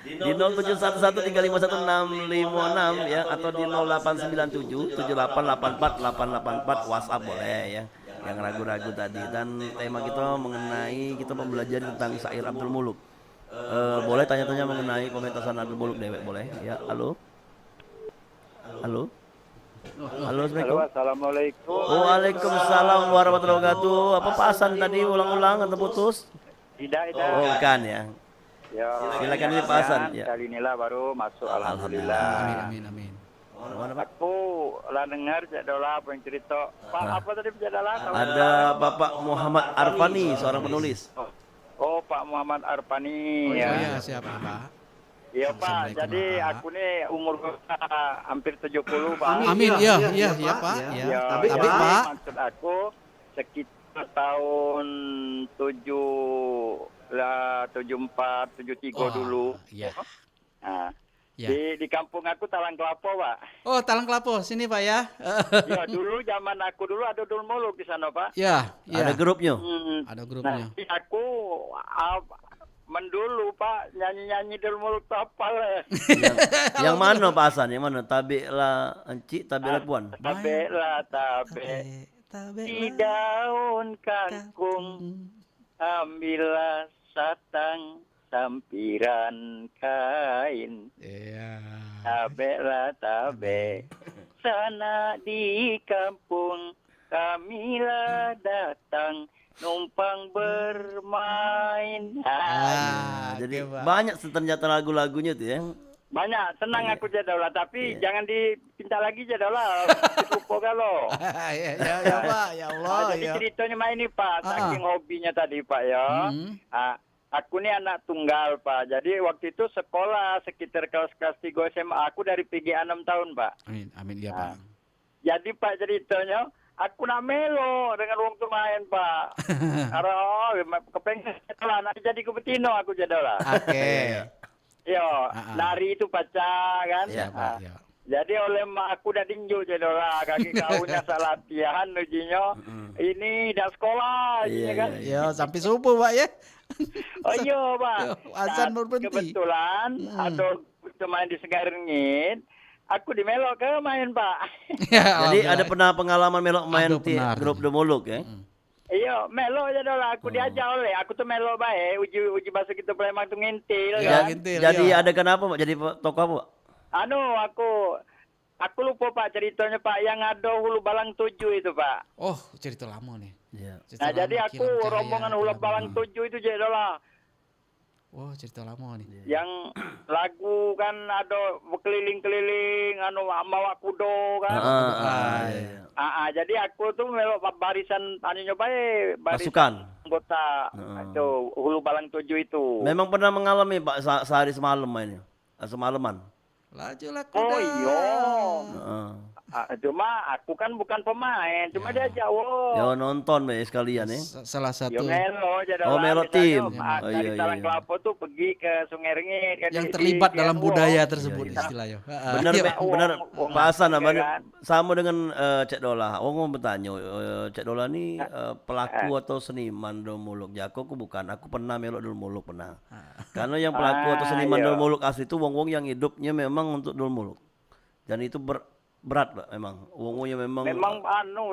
Di 0711351656 ya atau di 089778848884 WhatsApp boleh ya. Yang ragu-ragu tadi dan tema kita mengenai kita mempelajari tentang syair Abdul Muluk. Boleh tanya-tanya mengenai pementasan Abdul Muluk dewek boleh ya. Halo. Halo. Halo, assalamualaikum. Waalaikumsalam warahmatullahi wabarakatuh. Apa Pak Hasan tadi ulang-ulang atau putus? Tidak. Oh, bukan ya. Ya. Silakan ini Pak Hasan. Ya. Kali inilah baru masuk. Alhamdulillah. Amin. Aku lah dengar jadalah apa yang cerita. Pak apa tadi jadalah? Ada Bapak Muhammad Arfani, seorang penulis. Oh, Pak Muhammad Arfani. Ya, siapa Pak? Iya Pak, jadi aku nih umur hampir 70 Pak. Amin, iya Pak. Ya, Tapi ya, Pak, maksud aku sekitar tahun 74, 73 dulu. Iya. Nah, Ya. di kampung aku Talang Kelapo Pak. Oh, Talang Kelapo, sini Pak ya. Ya dulu zaman aku dulu ada Abdul Muluk di sana Pak. Ya. Ada grupnya. Ada grupnya. Nah, aku mendulu Pak nyanyi-nyanyi Abdul Muluk tapal. Yang mana Pak Hasan? Yang mana? Tabiklah encik, tabiklah puan. Tabiklah di daun kangkung, ambillah satang sampiran kain. Iya. Tabeklah tabe sana di kampung, kamilah datang numpang bermain. Jadi banyak ternyata lagu-lagunya tuh ya. Banyak, senang aku jadaulah, tapi jangan dipinta lagi jadaulah. Lupa kalau. Ya Pak, ya Allah. Jadi ceritanya main ini Pak, saking hobinya tadi Pak ya. Aku nih anak tunggal Pak, jadi waktu itu sekolah sekitar kelas 3 SMA, aku dari PGA 6 tahun Pak. Amin ya Pak. Jadi Pak ceritanya, aku nak melo dengan uang tu main Pak. Karena kepengen sekolah, nanti jadi kupetino aku jadaulah. Oke. Yo, nari itu pacar kan. Iya Pak, ya. Jadi oleh mak aku udah tinju jadaulah, kaki kaunya salah latihan ujinya. Ini dah sekolah ujinya kan. Iya, sampai subuh Pak ya. Oh iya Pak. Azan baru berhenti. Kebetulan ada main di Segaringin, aku di melok ke main Pak. Jadi ada pernah pengalaman melok main di grup The Muluk ya? Iya, melo aja dah aku diajak oleh. Aku tuh melo bae, uji bahasa kita Palembang tuh ngintil kan. Jadi ada kenapa Pak? Jadi tokoh apa Pak? Aku lupa Pak ceritanya Pak yang ada Hulu Balang 7 itu Pak. Oh, cerita lama nih. Iya. Nah, jadi aku rombongan Hulu Balang 7 itu jadi lah. Oh, cerita lama nih. Yang lagu kan ada berkeliling-keliling mawa kudo kan. Jadi aku tuh melok barisan barisan Pasukan anggota itu Hulu Balang 7 itu. Memang pernah mengalami Pak sehari semalam ini. Semalaman. Lajulah kuda. Oh iya. Cuma aku kan bukan pemain, cuma diajak Ya nonton sekalian ya. Salah satu. Melo tim. Dari Talang Kelapa tuh pergi ke Sungai Rengit. Yang terlibat dalam budaya tersebut istilahnya. Benar Pak Hasan namanya sama dengan Cek Dola. Mau bertanya, Cek Dola ini pelaku atau seniman Dul Muluk. Jako aku bukan. Aku pernah melok Dul Muluk pernah. Karena yang pelaku atau seniman Dul Muluk asli itu wong-wong yang hidupnya memang untuk Dul Muluk. Dan itu berat Pak memang. Wong-wongnya memang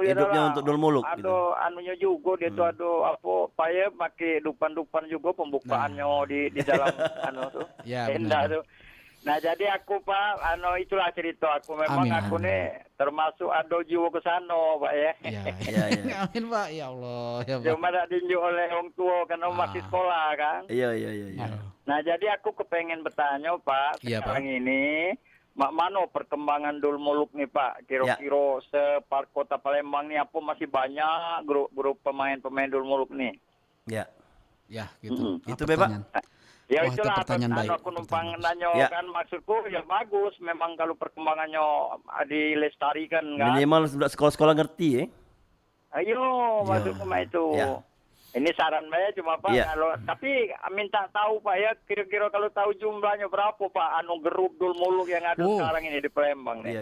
hidupnya untuk Dul Muluk gitu. Anunya juga dia tuh paya pakai dupan-dupan juga pembukaannya di dalam tuh. Ya, tenda tuh. Nah, jadi aku Pak itulah cerita aku memang aku nih termasuk ada jiwa ke sana Pak ya. Iya. Amin Pak. Ya Allah, ya Pak. Cuma tak tinjuk oleh orang tua karena masih sekolah kan. Iya. Nah, jadi aku kepengen bertanya Pak, sekarang ini mana perkembangan Dul Muluk nih Pak? Kira-kira Kota Palembang nih apa masih banyak grup pemain-pemain Dul Muluk nih? Ya, gitu. Itu Pak. Ya itulah pertanyaan baik. Aku numpang nanya kan maksudku ya bagus memang kalau perkembangannya dilestarikan kan. Minimal sekolah-sekolah ngerti ya. Ayo maksudku itu. Ini saran saya cuma Pak kalau tapi minta tahu Pak ya kira-kira kalau tahu jumlahnya berapa Pak grup Dul Muluk yang ada sekarang ini di Palembang nih.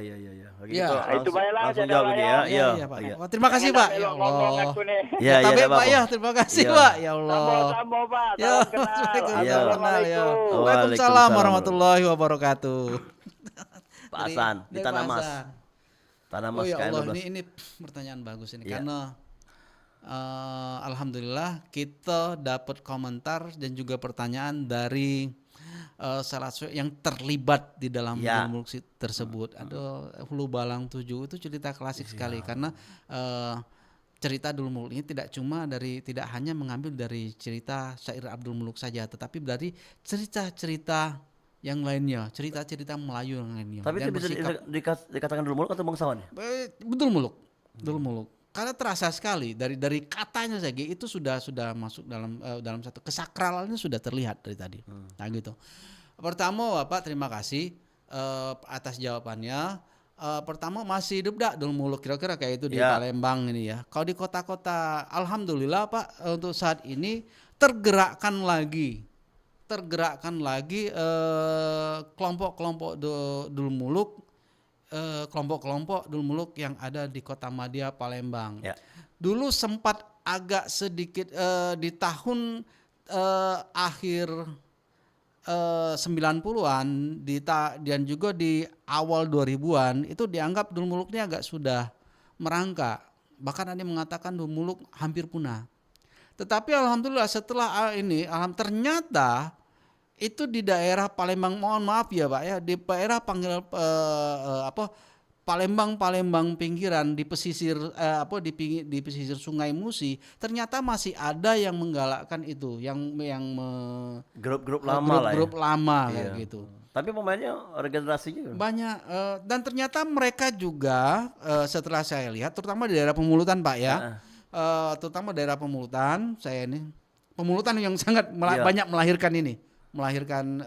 Iya. Itu baiklah langsung jawab ini ya. Iya Pak. Terima kasih Pak. Ya Allah. Pak. Ya, terima kasih Pak. Ya Allah. Sama-sama Pak. Assalamualaikum. Waalaikumsalam warahmatullahi wabarakatuh. Pak Hasan di Tanah Mas. Tanah Mas ya Allah, ini pertanyaan bagus ini karena alhamdulillah kita dapat komentar dan juga pertanyaan dari salah satu yang terlibat di dalam Dul Muluk tersebut. Hulu Balang 7 itu cerita klasik sekali karena cerita Dul Muluk ini tidak hanya mengambil dari cerita syair Abdul Muluk saja, tetapi dari cerita-cerita yang lainnya, cerita-cerita Melayu yang lainnya. Tapi itu bisa dikatakan Dul Muluk atau bangsawan ya? Dul Muluk. Karena terasa sekali dari katanya saja itu sudah masuk dalam satu kesakralannya sudah terlihat dari tadi. Nah gitu. Pertama Bapak terima kasih atas jawabannya. Pertama masih hidup Dul Muluk kira-kira kayak itu di Palembang ini ya. Kalau di kota-kota alhamdulillah Pak untuk saat ini tergerakkan lagi kelompok-kelompok Dul Muluk. Kelompok-kelompok Dul Muluk yang ada di Kota Madia Palembang. Dulu sempat agak sedikit di tahun akhir 90-an dan juga di awal 2000-an itu dianggap Dul Muluk ini agak sudah merangkak. Bahkan ada yang mengatakan Dul Muluk hampir punah. Tetapi alhamdulillah setelah ini ternyata itu di daerah Palembang, mohon maaf ya Pak ya, di daerah Palembang pinggiran di pesisir di pesisir Sungai Musi ternyata masih ada yang menggalakkan itu, grup-grup lama kayak gitu. Tapi pemainnya regenerasinya banyak dan ternyata mereka juga setelah saya lihat terutama di daerah Pemulutan Pak ya, terutama daerah Pemulutan Pemulutan yang sangat banyak melahirkan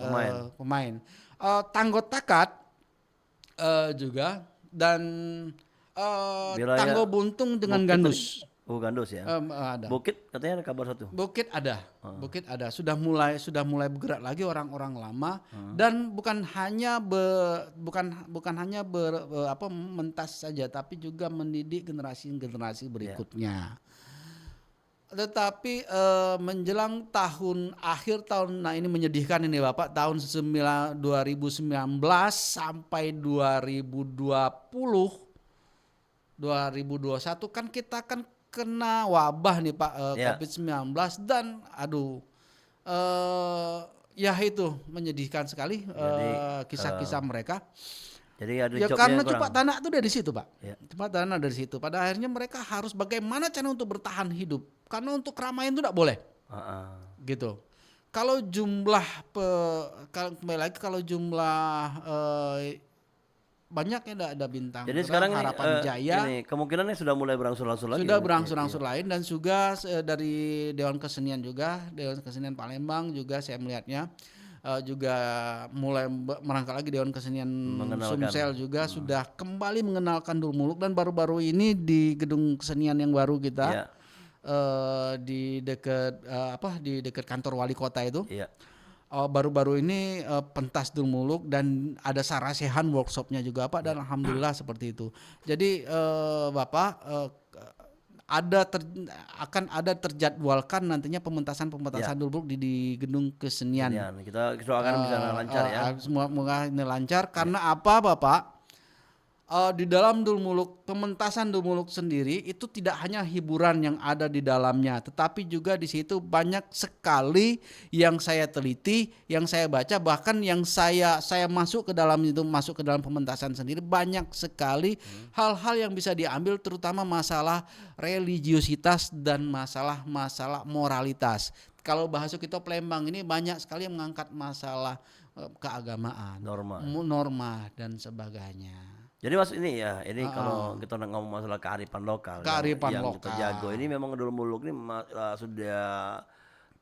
pemain. Tanggo Takat juga dan Tanggo Buntung dengan Gandus. Gandus ya. Ada. Bukit katanya ada kabar satu. Bukit ada. Sudah mulai bergerak lagi orang-orang lama dan bukan hanya mentas saja tapi juga mendidik generasi berikutnya. Tetapi menjelang akhir tahun, nah ini menyedihkan ini Bapak, tahun 2019 sampai 2021 kan kita kan kena wabah nih Pak, COVID-19 dan itu menyedihkan sekali kisah-kisah mereka. Jadi ada karena cepat tanah itu dari situ Pak. Cepat tanah dari situ. Pada akhirnya mereka harus bagaimana cara untuk bertahan hidup. Karena untuk keramaian itu tidak boleh. Gitu. Kalau jumlah kembali lagi kalau jumlah banyak ya ada bintang. Jadi sekarang Harapan Jaya ini kemungkinannya sudah mulai berangsur-angsur lagi. Sudah berangsur-angsur lain dan juga dari Dewan Kesenian Palembang juga saya melihatnya juga mulai merangkak lagi Dewan Kesenian Sumsel juga sudah kembali mengenalkan Dulmuluk, dan baru-baru ini di gedung kesenian yang baru kita di dekat kantor wali kota itu. Baru-baru ini pentas Dulmuluk dan ada sarasehan workshopnya juga Pak, dan alhamdulillah seperti itu. Jadi Bapak akan ada terjadwalkan nantinya pementasan Dulmuluk di gedung kesenian. Kita doakan bisa lancar ya. Semoga ini lancar karena apa Bapak? Di dalam pementasan Dulmuluk sendiri itu tidak hanya hiburan yang ada di dalamnya, tetapi juga di situ banyak sekali yang saya teliti, yang saya baca, bahkan yang saya masuk ke dalam pementasan sendiri, banyak sekali hal-hal yang bisa diambil, terutama masalah religiositas dan masalah moralitas. Kalau bahasa kita Palembang ini banyak sekali yang mengangkat masalah keagamaan, norma dan sebagainya. Jadi Mas ini kalau kita ngomong masalah kearifan lokal yang kita jago ini, memang Dulmuluk ini sudah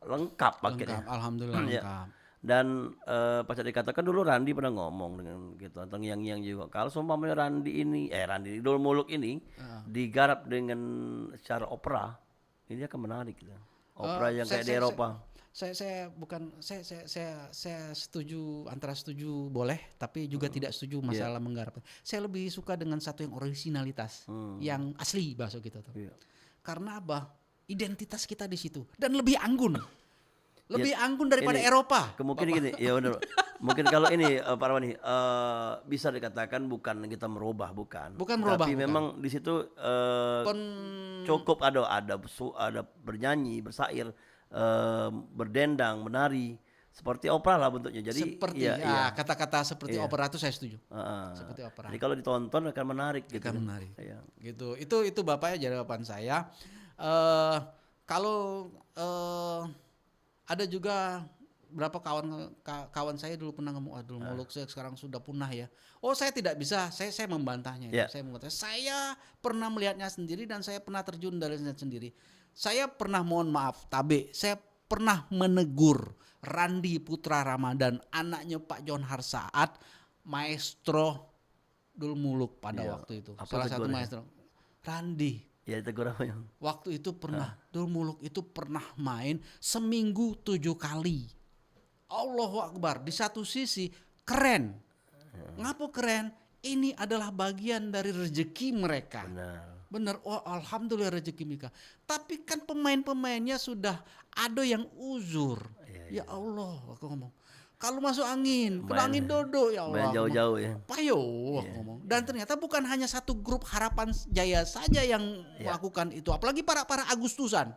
lengkap paketnya. Alhamdulillah lengkap. Dan pas dikatakan dulu Randi pernah ngomong dengan gitu tentang yang juga. Kalau seumpamanya Randi Dulmuluk ini digarap dengan secara opera, ini akan menarik gitu. Opera yang kayak di Eropa. Saya setuju, antara setuju boleh tapi juga tidak setuju masalah menggarap. Saya lebih suka dengan satu yang originalitas, yang asli bahasa kita tuh. Karena apa? Identitas kita di situ dan lebih anggun. Lebih anggun daripada Eropa. Kemungkinan gini, ya benar. Mungkin kalau ini Pak Arwani bisa dikatakan bukan kita merubah, bukan merubah. Tapi memang di situ cukup ada bernyanyi, bersair, berdendang, menari, seperti opera lah bentuknya. Jadi kata-kata seperti opera itu saya setuju. Seperti opera. Jadi kalau ditonton akan menarik gitu. Akan menarik. Gitu. Itu Bapak ya jawaban saya. Kalau ada juga berapa kawan saya dulu pernah ngomong Dulmuluk sekarang sudah punah ya. Saya tidak bisa, saya membantahnya. Saya mengatakan saya pernah melihatnya sendiri dan saya pernah terjun dari sendiri. Saya pernah, mohon maaf saya pernah menegur Randi Putra Ramadan, anaknya Pak John Harsaat, maestro Dulmuluk pada waktu itu. Salah satu maestro. Randi. Ya tegur apa yang? Waktu itu pernah Dulmuluk itu pernah main seminggu 7 kali. Allahu Akbar. Di satu sisi keren. Ngapa keren? Ini adalah bagian dari rezeki mereka. Benar. Alhamdulillah rezeki mereka. Tapi kan pemain-pemainnya sudah ada yang uzur. Ya Allah, aku ngomong. Kalau masuk angin, kena angin dodo, ya Allah. Main jauh-jauh ya. Payo, aku ngomong. Dan ternyata bukan hanya satu grup Harapan Jaya saja yang melakukan itu, apalagi para Agustusan.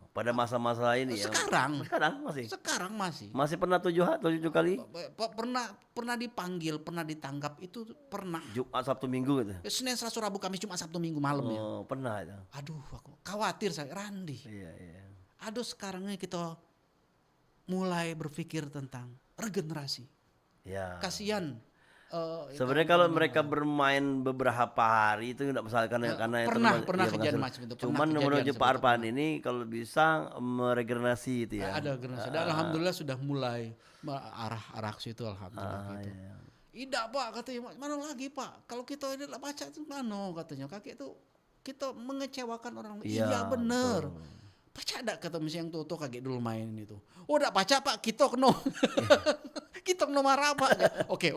Pada masa-masa ini sekarang masih pernah 7 kali. Pernah dipanggil, pernah ditangkap, itu pernah. Jumat, Sabtu, Minggu gitu. Senin, Selasa, Rabu, Kamis, Jumat, Sabtu, Minggu malam ya. Pernah itu. Aduh, aku khawatir saya, Randi. Aduh, sekarang ini kita mulai berpikir tentang regenerasi. Kasihan. Sebenarnya kalau mereka bermain beberapa hari itu tidak masalah karena pernah kejadian macam itu. Cuman menuju Pak Arpan ini kalau bisa meregenerasi itu ya. Ada regenerasi. Dan alhamdulillah sudah mulai arah ke situ, alhamdulillah gitu. Tidak Pak, katanya mana lagi Pak? Kalau kita ini baca itu mana katanya kaki itu kita mengecewakan orang. Iya benar. Baca ada kata misi yang Toto kaget dulu main itu. Udah baca Pak, kita kena. Kita kena marah Pak. Oke.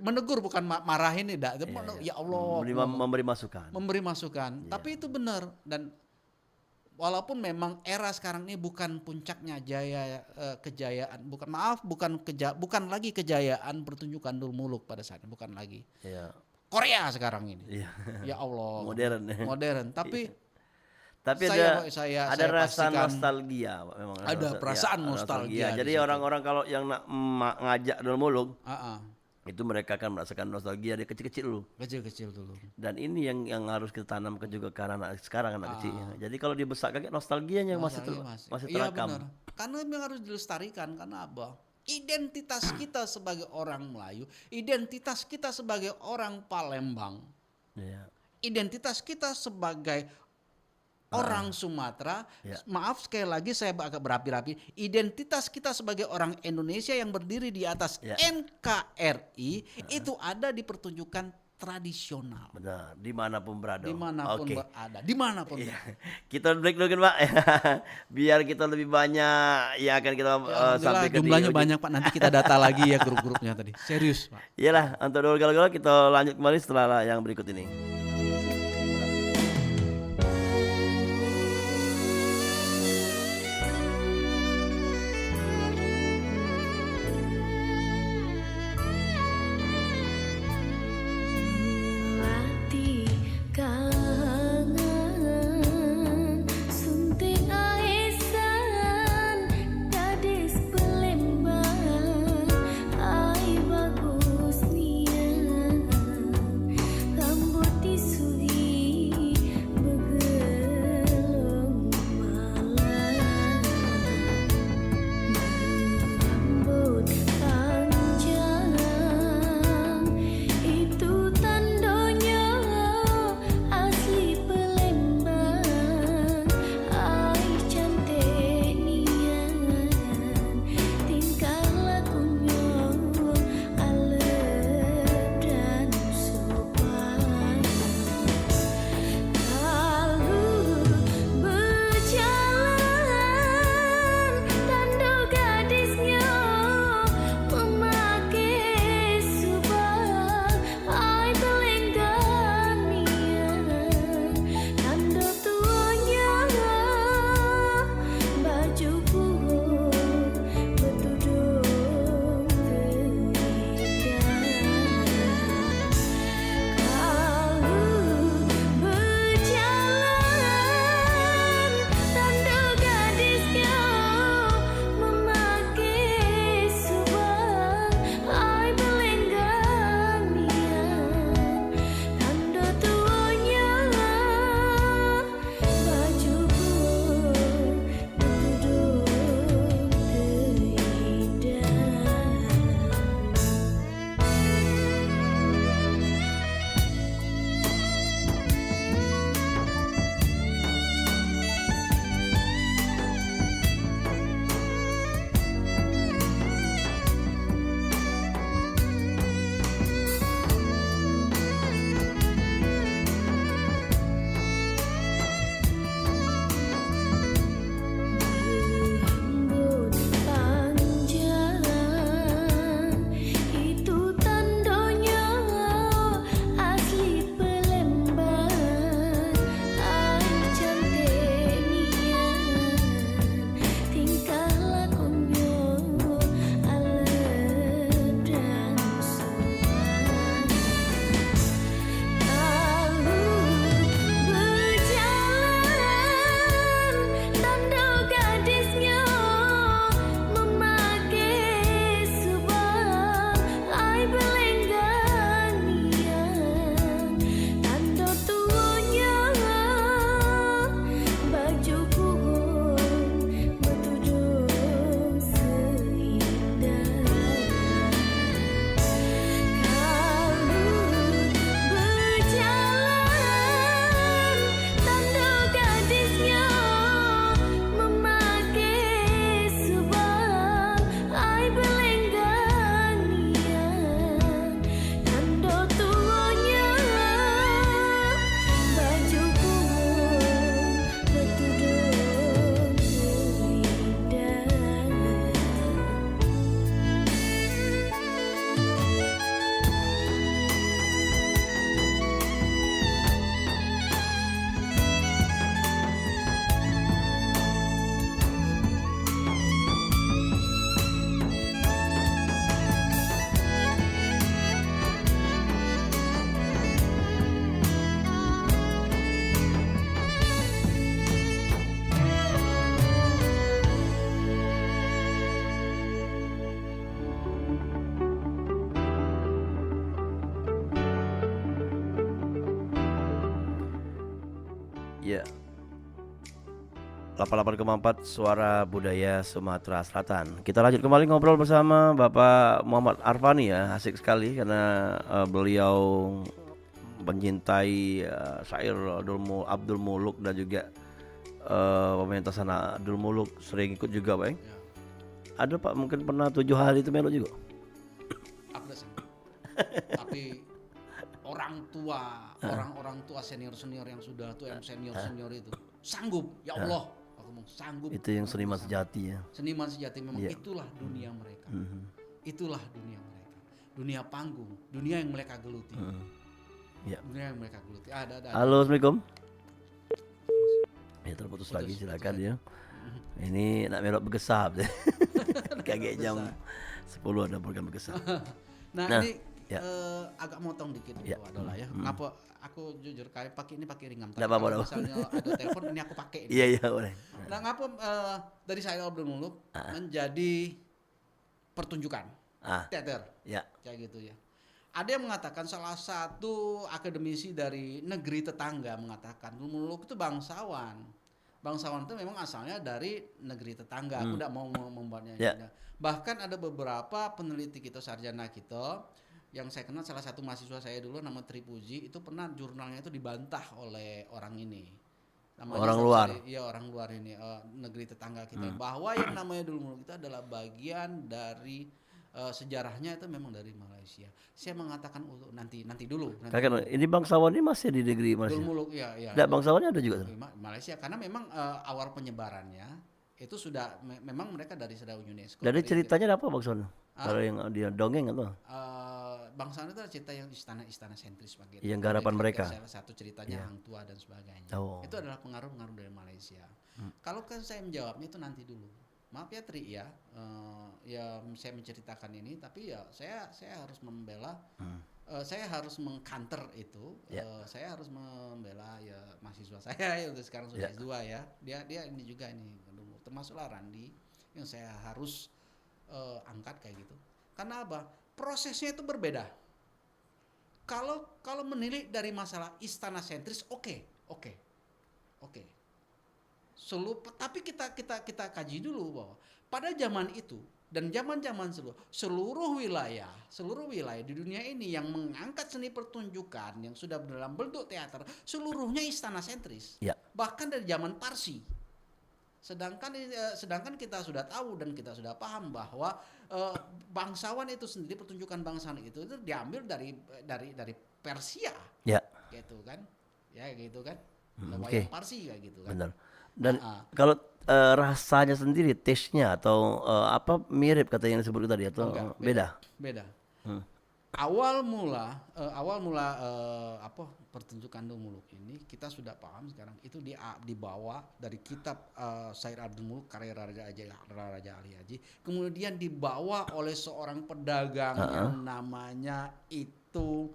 Menegur bukan marahin ini dak. Ya Allah. Memberi masukan. Tapi itu benar, dan walaupun memang era sekarang ini bukan puncaknya kejayaan, bukan lagi kejayaan pertunjukan Dulmuluk pada saat ini, bukan lagi. Korea sekarang ini. Ya Allah. Modern. Tapi ada rasa nostalgia, memang ada perasaan nostalgia. Jadi orang-orang kalau yang ngajak Dulmuluk, Itu mereka akan merasakan nostalgia dari kecil-kecil dulu. Kecil-kecil dulu. Dan ini yang harus kita tanamkan juga ke anak sekarang anak kecilnya. Jadi kalau dia besar kayak nostalgianya masih terekam. Iya benar. Karena memang harus dilestarikan, karena apa? Identitas kita sebagai orang Melayu, identitas kita sebagai orang Palembang, identitas kita sebagai orang Sumatera, maaf sekali lagi saya agak berapi-rapi, identitas kita sebagai orang Indonesia yang berdiri di atas NKRI itu ada di pertunjukan tradisional. Benar, dimanapun berada. Dimanapun berada, dimanapun berada. Kita break dulu Pak, biar kita lebih banyak yang akan kita sampaikan. Jumlahnya banyak Pak, nanti kita data lagi ya grup-grupnya tadi. Serius Pak. Iyalah, untuk dulu galau-galau kita lanjut kembali setelah yang berikut ini. Bagus niat, rambut di 88,4 Suara Budaya Sumatera Selatan. Kita lanjut kembali ngobrol bersama Bapak Muhammad Arfani ya. Asik sekali karena beliau mencintai syair Abdul Muluk dan juga pementasan Abdul Muluk, sering ikut juga Pak. Ada Pak mungkin pernah 7 hari itu melok juga? Ada sih. Tapi orang tua senior yang sudah tuh, yang senior itu sanggup, ya Allah, aku mau sanggup. Itu yang seniman sejati ya. Seniman sejati memang itulah dunia mereka. Itulah dunia mereka. Dunia panggung, dunia yang mereka geluti. Dunia yang mereka geluti. Ada. Halo, Assalamualaikum. Ya terputus lagi, silakan ya. Ini nak melok bergesap deh. Kaget jam 10 ada program bergesap. Nah ini agak motong dikit adalah ya. Ngapa aku jujur pakai ringan. Enggak apa-apa. Misalnya ada telepon ini aku pakai. Iya boleh. Nah ngapa dari saya Abdul Muluk menjadi pertunjukan teater. Kayak gitu ya. Ada yang mengatakan, salah satu akademisi dari negeri tetangga mengatakan Abdul Muluk itu bangsawan. Bangsawan itu memang asalnya dari negeri tetangga. Aku tidak mau membuatnya. Bahkan ada beberapa peneliti kita, sarjana kita, yang saya kenal, salah satu mahasiswa saya dulu nama Tripuji, itu pernah jurnalnya itu dibantah oleh orang ini. Orang luar. Iya, orang luar ini, negeri tetangga kita. Bahwa yang namanya Abdul Muluk itu adalah bagian dari sejarahnya itu memang dari Malaysia. Saya mengatakan nanti dulu. Ini bangsawan ini masih di negeri Malaysia. Abdul Muluk, iya. Tidak, bangsawannya ada juga. Malaysia, karena memang awal penyebarannya itu sudah memang mereka dari UNESCO. Dari ceritanya apa bangsawan? Kalau yang dia dongeng atau? Bangsawan itu cerita yang istana sentris begitu. Yang garapan mereka. Salah satu ceritanya Hang Tua dan sebagainya. Itu adalah pengaruh dari Malaysia. Kalau kan saya menjawabnya itu nanti dulu. Maaf ya Tri ya, saya menceritakan ini, tapi ya saya harus membela, saya harus mengcounter itu, saya harus membela ya mahasiswa saya yang sekarang sudah S2 ya, dia ini juga ini termasuklah Randi yang saya harus angkat kayak gitu. Karena apa? Prosesnya itu berbeda. Kalau menilik dari masalah istana sentris, oke. Tapi kita kaji dulu bahwa pada zaman itu dan zaman-zaman seluruh wilayah di dunia ini yang mengangkat seni pertunjukan yang sudah dalam bentuk teater, seluruhnya istana sentris. Bahkan dari zaman Parsi. Sedangkan kita sudah tahu dan kita sudah paham bahwa bangsawan itu sendiri, pertunjukan bangsawan itu diambil dari Persia. Gitu kan. Ya gitu kan. Wayang Parsi kayak gitu kan. Benar. Dan kalau rasanya sendiri, taste-nya atau mirip kata yang disebut tadi atau beda? Beda. Awal mula pertunjukan Abdul Muluk ini kita sudah paham sekarang itu dibawa dari kitab Syair Abdul Muluk karya Raja Ali Haji, kemudian dibawa oleh seorang pedagang yang namanya itu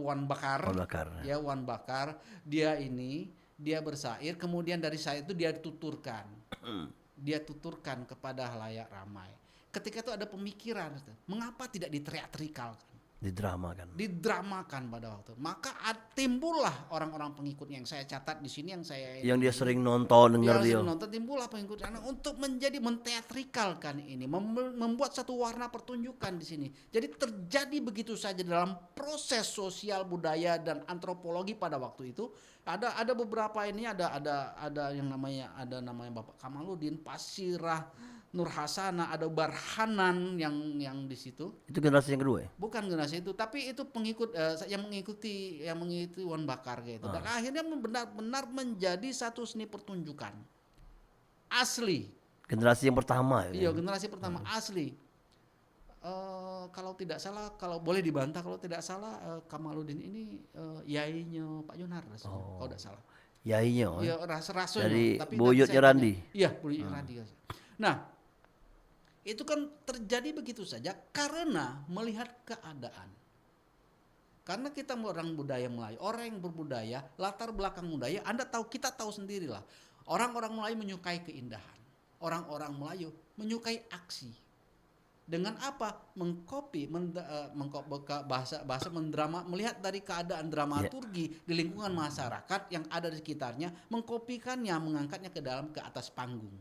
Wan Bakar. Ya, Wan Bakar. Dia bersair, kemudian dari syair itu dia tuturkan kepada halayak ramai. Ketika itu ada pemikiran, mengapa tidak diteatrikalkan? Didramakan pada waktu. Maka timbullah orang-orang pengikutnya yang saya catat di sini, yang dia sering nonton, dengar dia. Timbullah pengikutnya untuk menteatrikalkan ini, membuat satu warna pertunjukan di sini. Jadi terjadi begitu saja dalam proses sosial budaya dan antropologi pada waktu itu. Ada beberapa ini ada yang namanya Bapak Kamaluddin, Pasirah, Nur Hasanah, ada Barhanan yang di situ. Itu generasi yang kedua ya? Bukan generasi itu, tapi itu pengikut yang mengikuti Wan Bakar gitu. Dan akhirnya benar-benar menjadi satu seni pertunjukan asli. Generasi yang pertama ya? Iya, generasi pertama asli. Kalau tidak salah, kalau boleh dibantah kalau tidak salah, Kamaluddin ini yainya Pak Yonar kalau tidak salah. Yainya? Iya, rasa-rasanya. Dari buyutnya Randi? Iya, buyutnya Randi. Nah, itu kan terjadi begitu saja karena melihat keadaan. Karena kita orang budaya Melayu, orang yang berbudaya, latar belakang budaya, kita tahu sendirilah. Orang-orang Melayu menyukai keindahan. Orang-orang Melayu menyukai aksi. Dengan apa? Mengcopy bahasa mendrama, melihat dari keadaan dramaturgi di lingkungan masyarakat yang ada di sekitarnya, mengkopikannya, mengangkatnya ke atas panggung.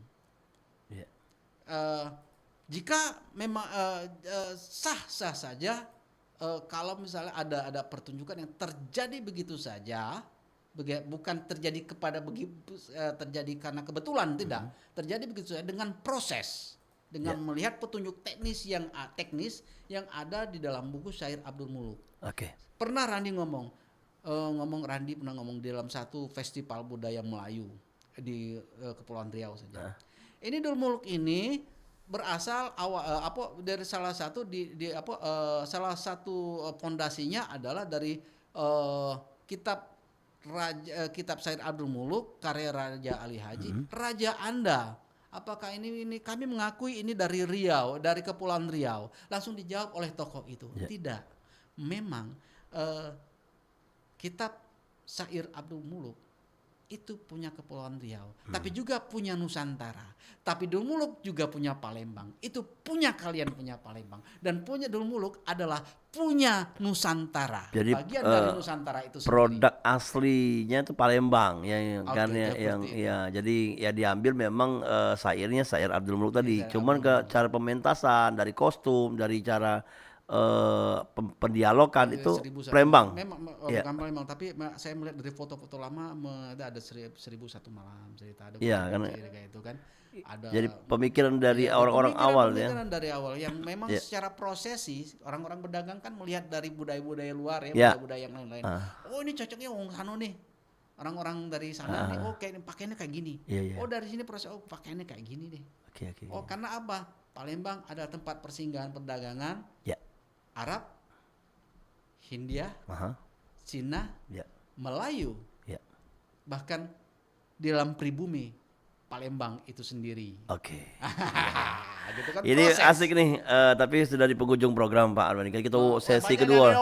Jika memang sah-sah saja kalau misalnya ada pertunjukan yang terjadi begitu saja, bukan terjadi terjadi karena kebetulan, tidak, terjadi begitu saja dengan proses. Dengan melihat petunjuk teknis yang ada di dalam buku syair Abdul Muluk. Pernah Randi Randi pernah ngomong di dalam satu festival budaya Melayu di Kepulauan Riau saja. Ini Abdul Muluk ini berasal dari salah satu salah satu fondasinya adalah dari kitab syair Abdul Muluk karya Raja Ali Haji, Raja Anda. Apakah ini kami mengakui ini dari Riau, dari Kepulauan Riau? Langsung dijawab oleh tokoh itu. Tidak. Memang kitab syair Abdul Muluk itu punya Kepulauan Riau, tapi juga punya Nusantara. Tapi Abdul Muluk juga punya Palembang. Itu punya kalian punya Palembang, dan punya Abdul Muluk adalah punya Nusantara. Jadi bagian dari Nusantara itu sendiri. Produk aslinya itu Palembang jadi ya diambil memang syairnya syair Abdul Muluk tadi. Cuman ke cara pementasan, dari kostum, dari cara pendialogan itu Palembang. Memang bukan Palembang, tapi saya melihat dari foto-foto lama ada 1001 malam cerita ada kayak itu kan. Jadi pemikiran dari orang-orang awal pemikiran dari awal yang memang secara prosesi orang-orang berdagang kan melihat dari budaya-budaya luar budaya-budaya yang lain-lain. Oh ini cocoknya wong sano nih. Orang-orang dari sana nih, kayak pakaiannya kayak gini. Oh dari sini proses pakaiannya kayak gini deh. Karena apa? Palembang ada tempat persinggahan perdagangan. Arab, Hindia, Cina, Melayu, bahkan di dalam pribumi Palembang itu sendiri. Gitu kan ini proses. asik nih, tapi sudah di penghujung program Pak Armani. Kita sesi kedua.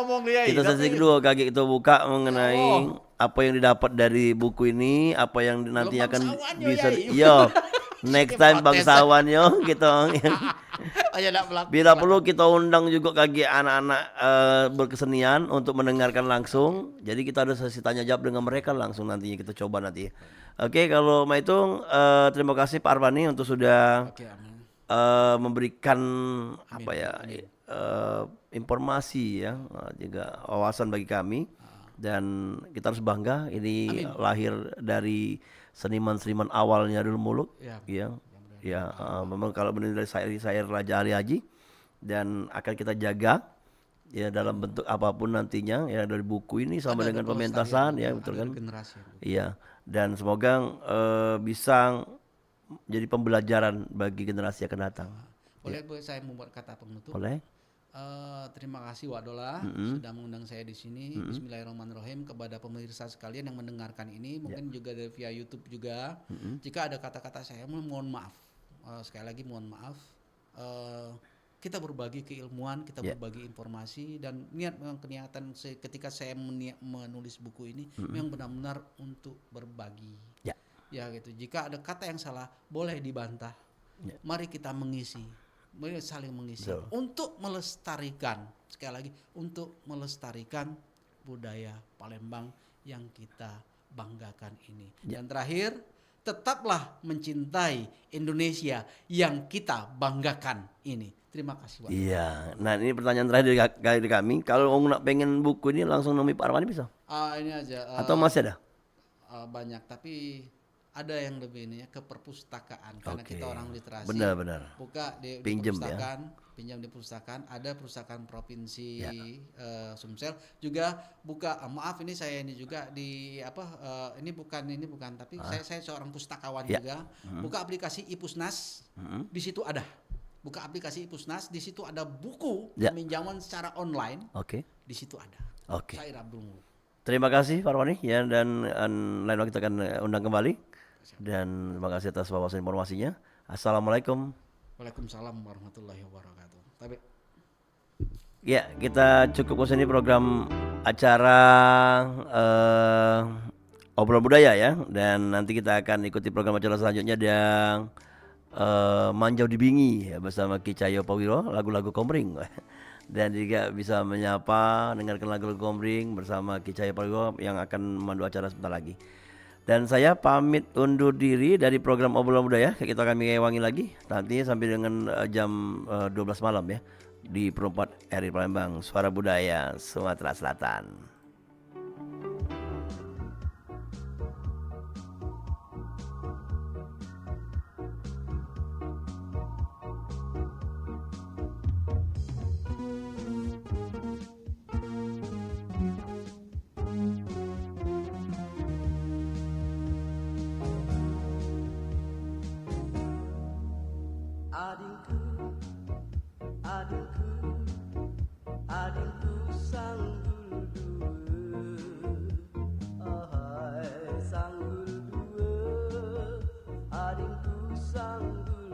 Sesi kedua kaki kita buka mengenai apa yang didapat dari buku ini, apa yang nanti akan bisa. Next time bangsawan gitu. Bila perlu kita undang juga kaki anak-anak berkesenian untuk mendengarkan langsung. Jadi kita ada sesi tanya jawab dengan mereka langsung nantinya, kita coba nanti. Kalau Maitung, terima kasih Pak Armani untuk sudah memberikan informasi juga wawasan bagi kami, dan kita harus bangga ini lahir dari seniman-seniman awalnya Abdul Muluk. Memang kalau benar dari syair Raja Ali Haji, dan akan kita jaga dalam bentuk apapun nantinya dari buku ini sama dengan pementasan betul kan. Dan semoga bisa jadi pembelajaran bagi generasi yang akan datang. Boleh saya membuat kata penutup? Boleh. Terima kasih Wadola sudah mengundang saya di sini. Bismillahirrahmanirrahim kepada pemirsa sekalian yang mendengarkan ini, mungkin juga dari via YouTube juga. Jika ada kata-kata saya mohon maaf. Sekali lagi mohon maaf. Kita berbagi keilmuan, kita berbagi informasi, dan niatan ketika saya menulis buku ini memang benar-benar untuk berbagi. Gitu. Jika ada kata yang salah boleh dibantah. Mari kita saling mengisi untuk melestarikan, sekali lagi untuk melestarikan budaya Palembang yang kita banggakan ini. Dan terakhir, tetaplah mencintai Indonesia yang kita banggakan ini. Terima kasih Pak. Nah ini pertanyaan terakhir dari kami. Kalau nak pengen buku ini langsung nemui Pak Armani bisa? Ini aja. Atau masih ada? Banyak, tapi ada yang lebih ini ke perpustakaan, karena kita orang literasi. Benar. Buka di pinjam perpustakaan, pinjam di perpustakaan. Ada perpustakaan provinsi Sumsel juga buka. Maaf ini saya ini juga di ini bukan tapi saya seorang pustakawan juga. Buka aplikasi Ipusnas, di situ ada. Buka aplikasi Ipusnas, di situ ada buku peminjaman secara online. Di situ ada. Syair Abdul Muluk. Terima kasih Pak Armani dan lain waktu kita akan undang kembali. Dan terima kasih atas wawasan informasinya. Assalamualaikum. Waalaikumsalam warahmatullahi wabarakatuh. Kita cukup ini program acara obrolan budaya dan nanti kita akan ikuti program acara selanjutnya yang Manjau Dibingi ya, bersama Ki Cahyo Pawiro, lagu-lagu Komering. Dan juga bisa menyapa, dengarkan lagu-lagu Komering bersama Ki Cahyo Pawiro yang akan memandu acara sebentar lagi. Dan saya pamit undur diri dari program Obrolan Budaya. Kita akan mengewangi lagi nanti sampai dengan jam 12 malam ya di Perempat RRI Palembang, Suara Budaya Sumatera Selatan.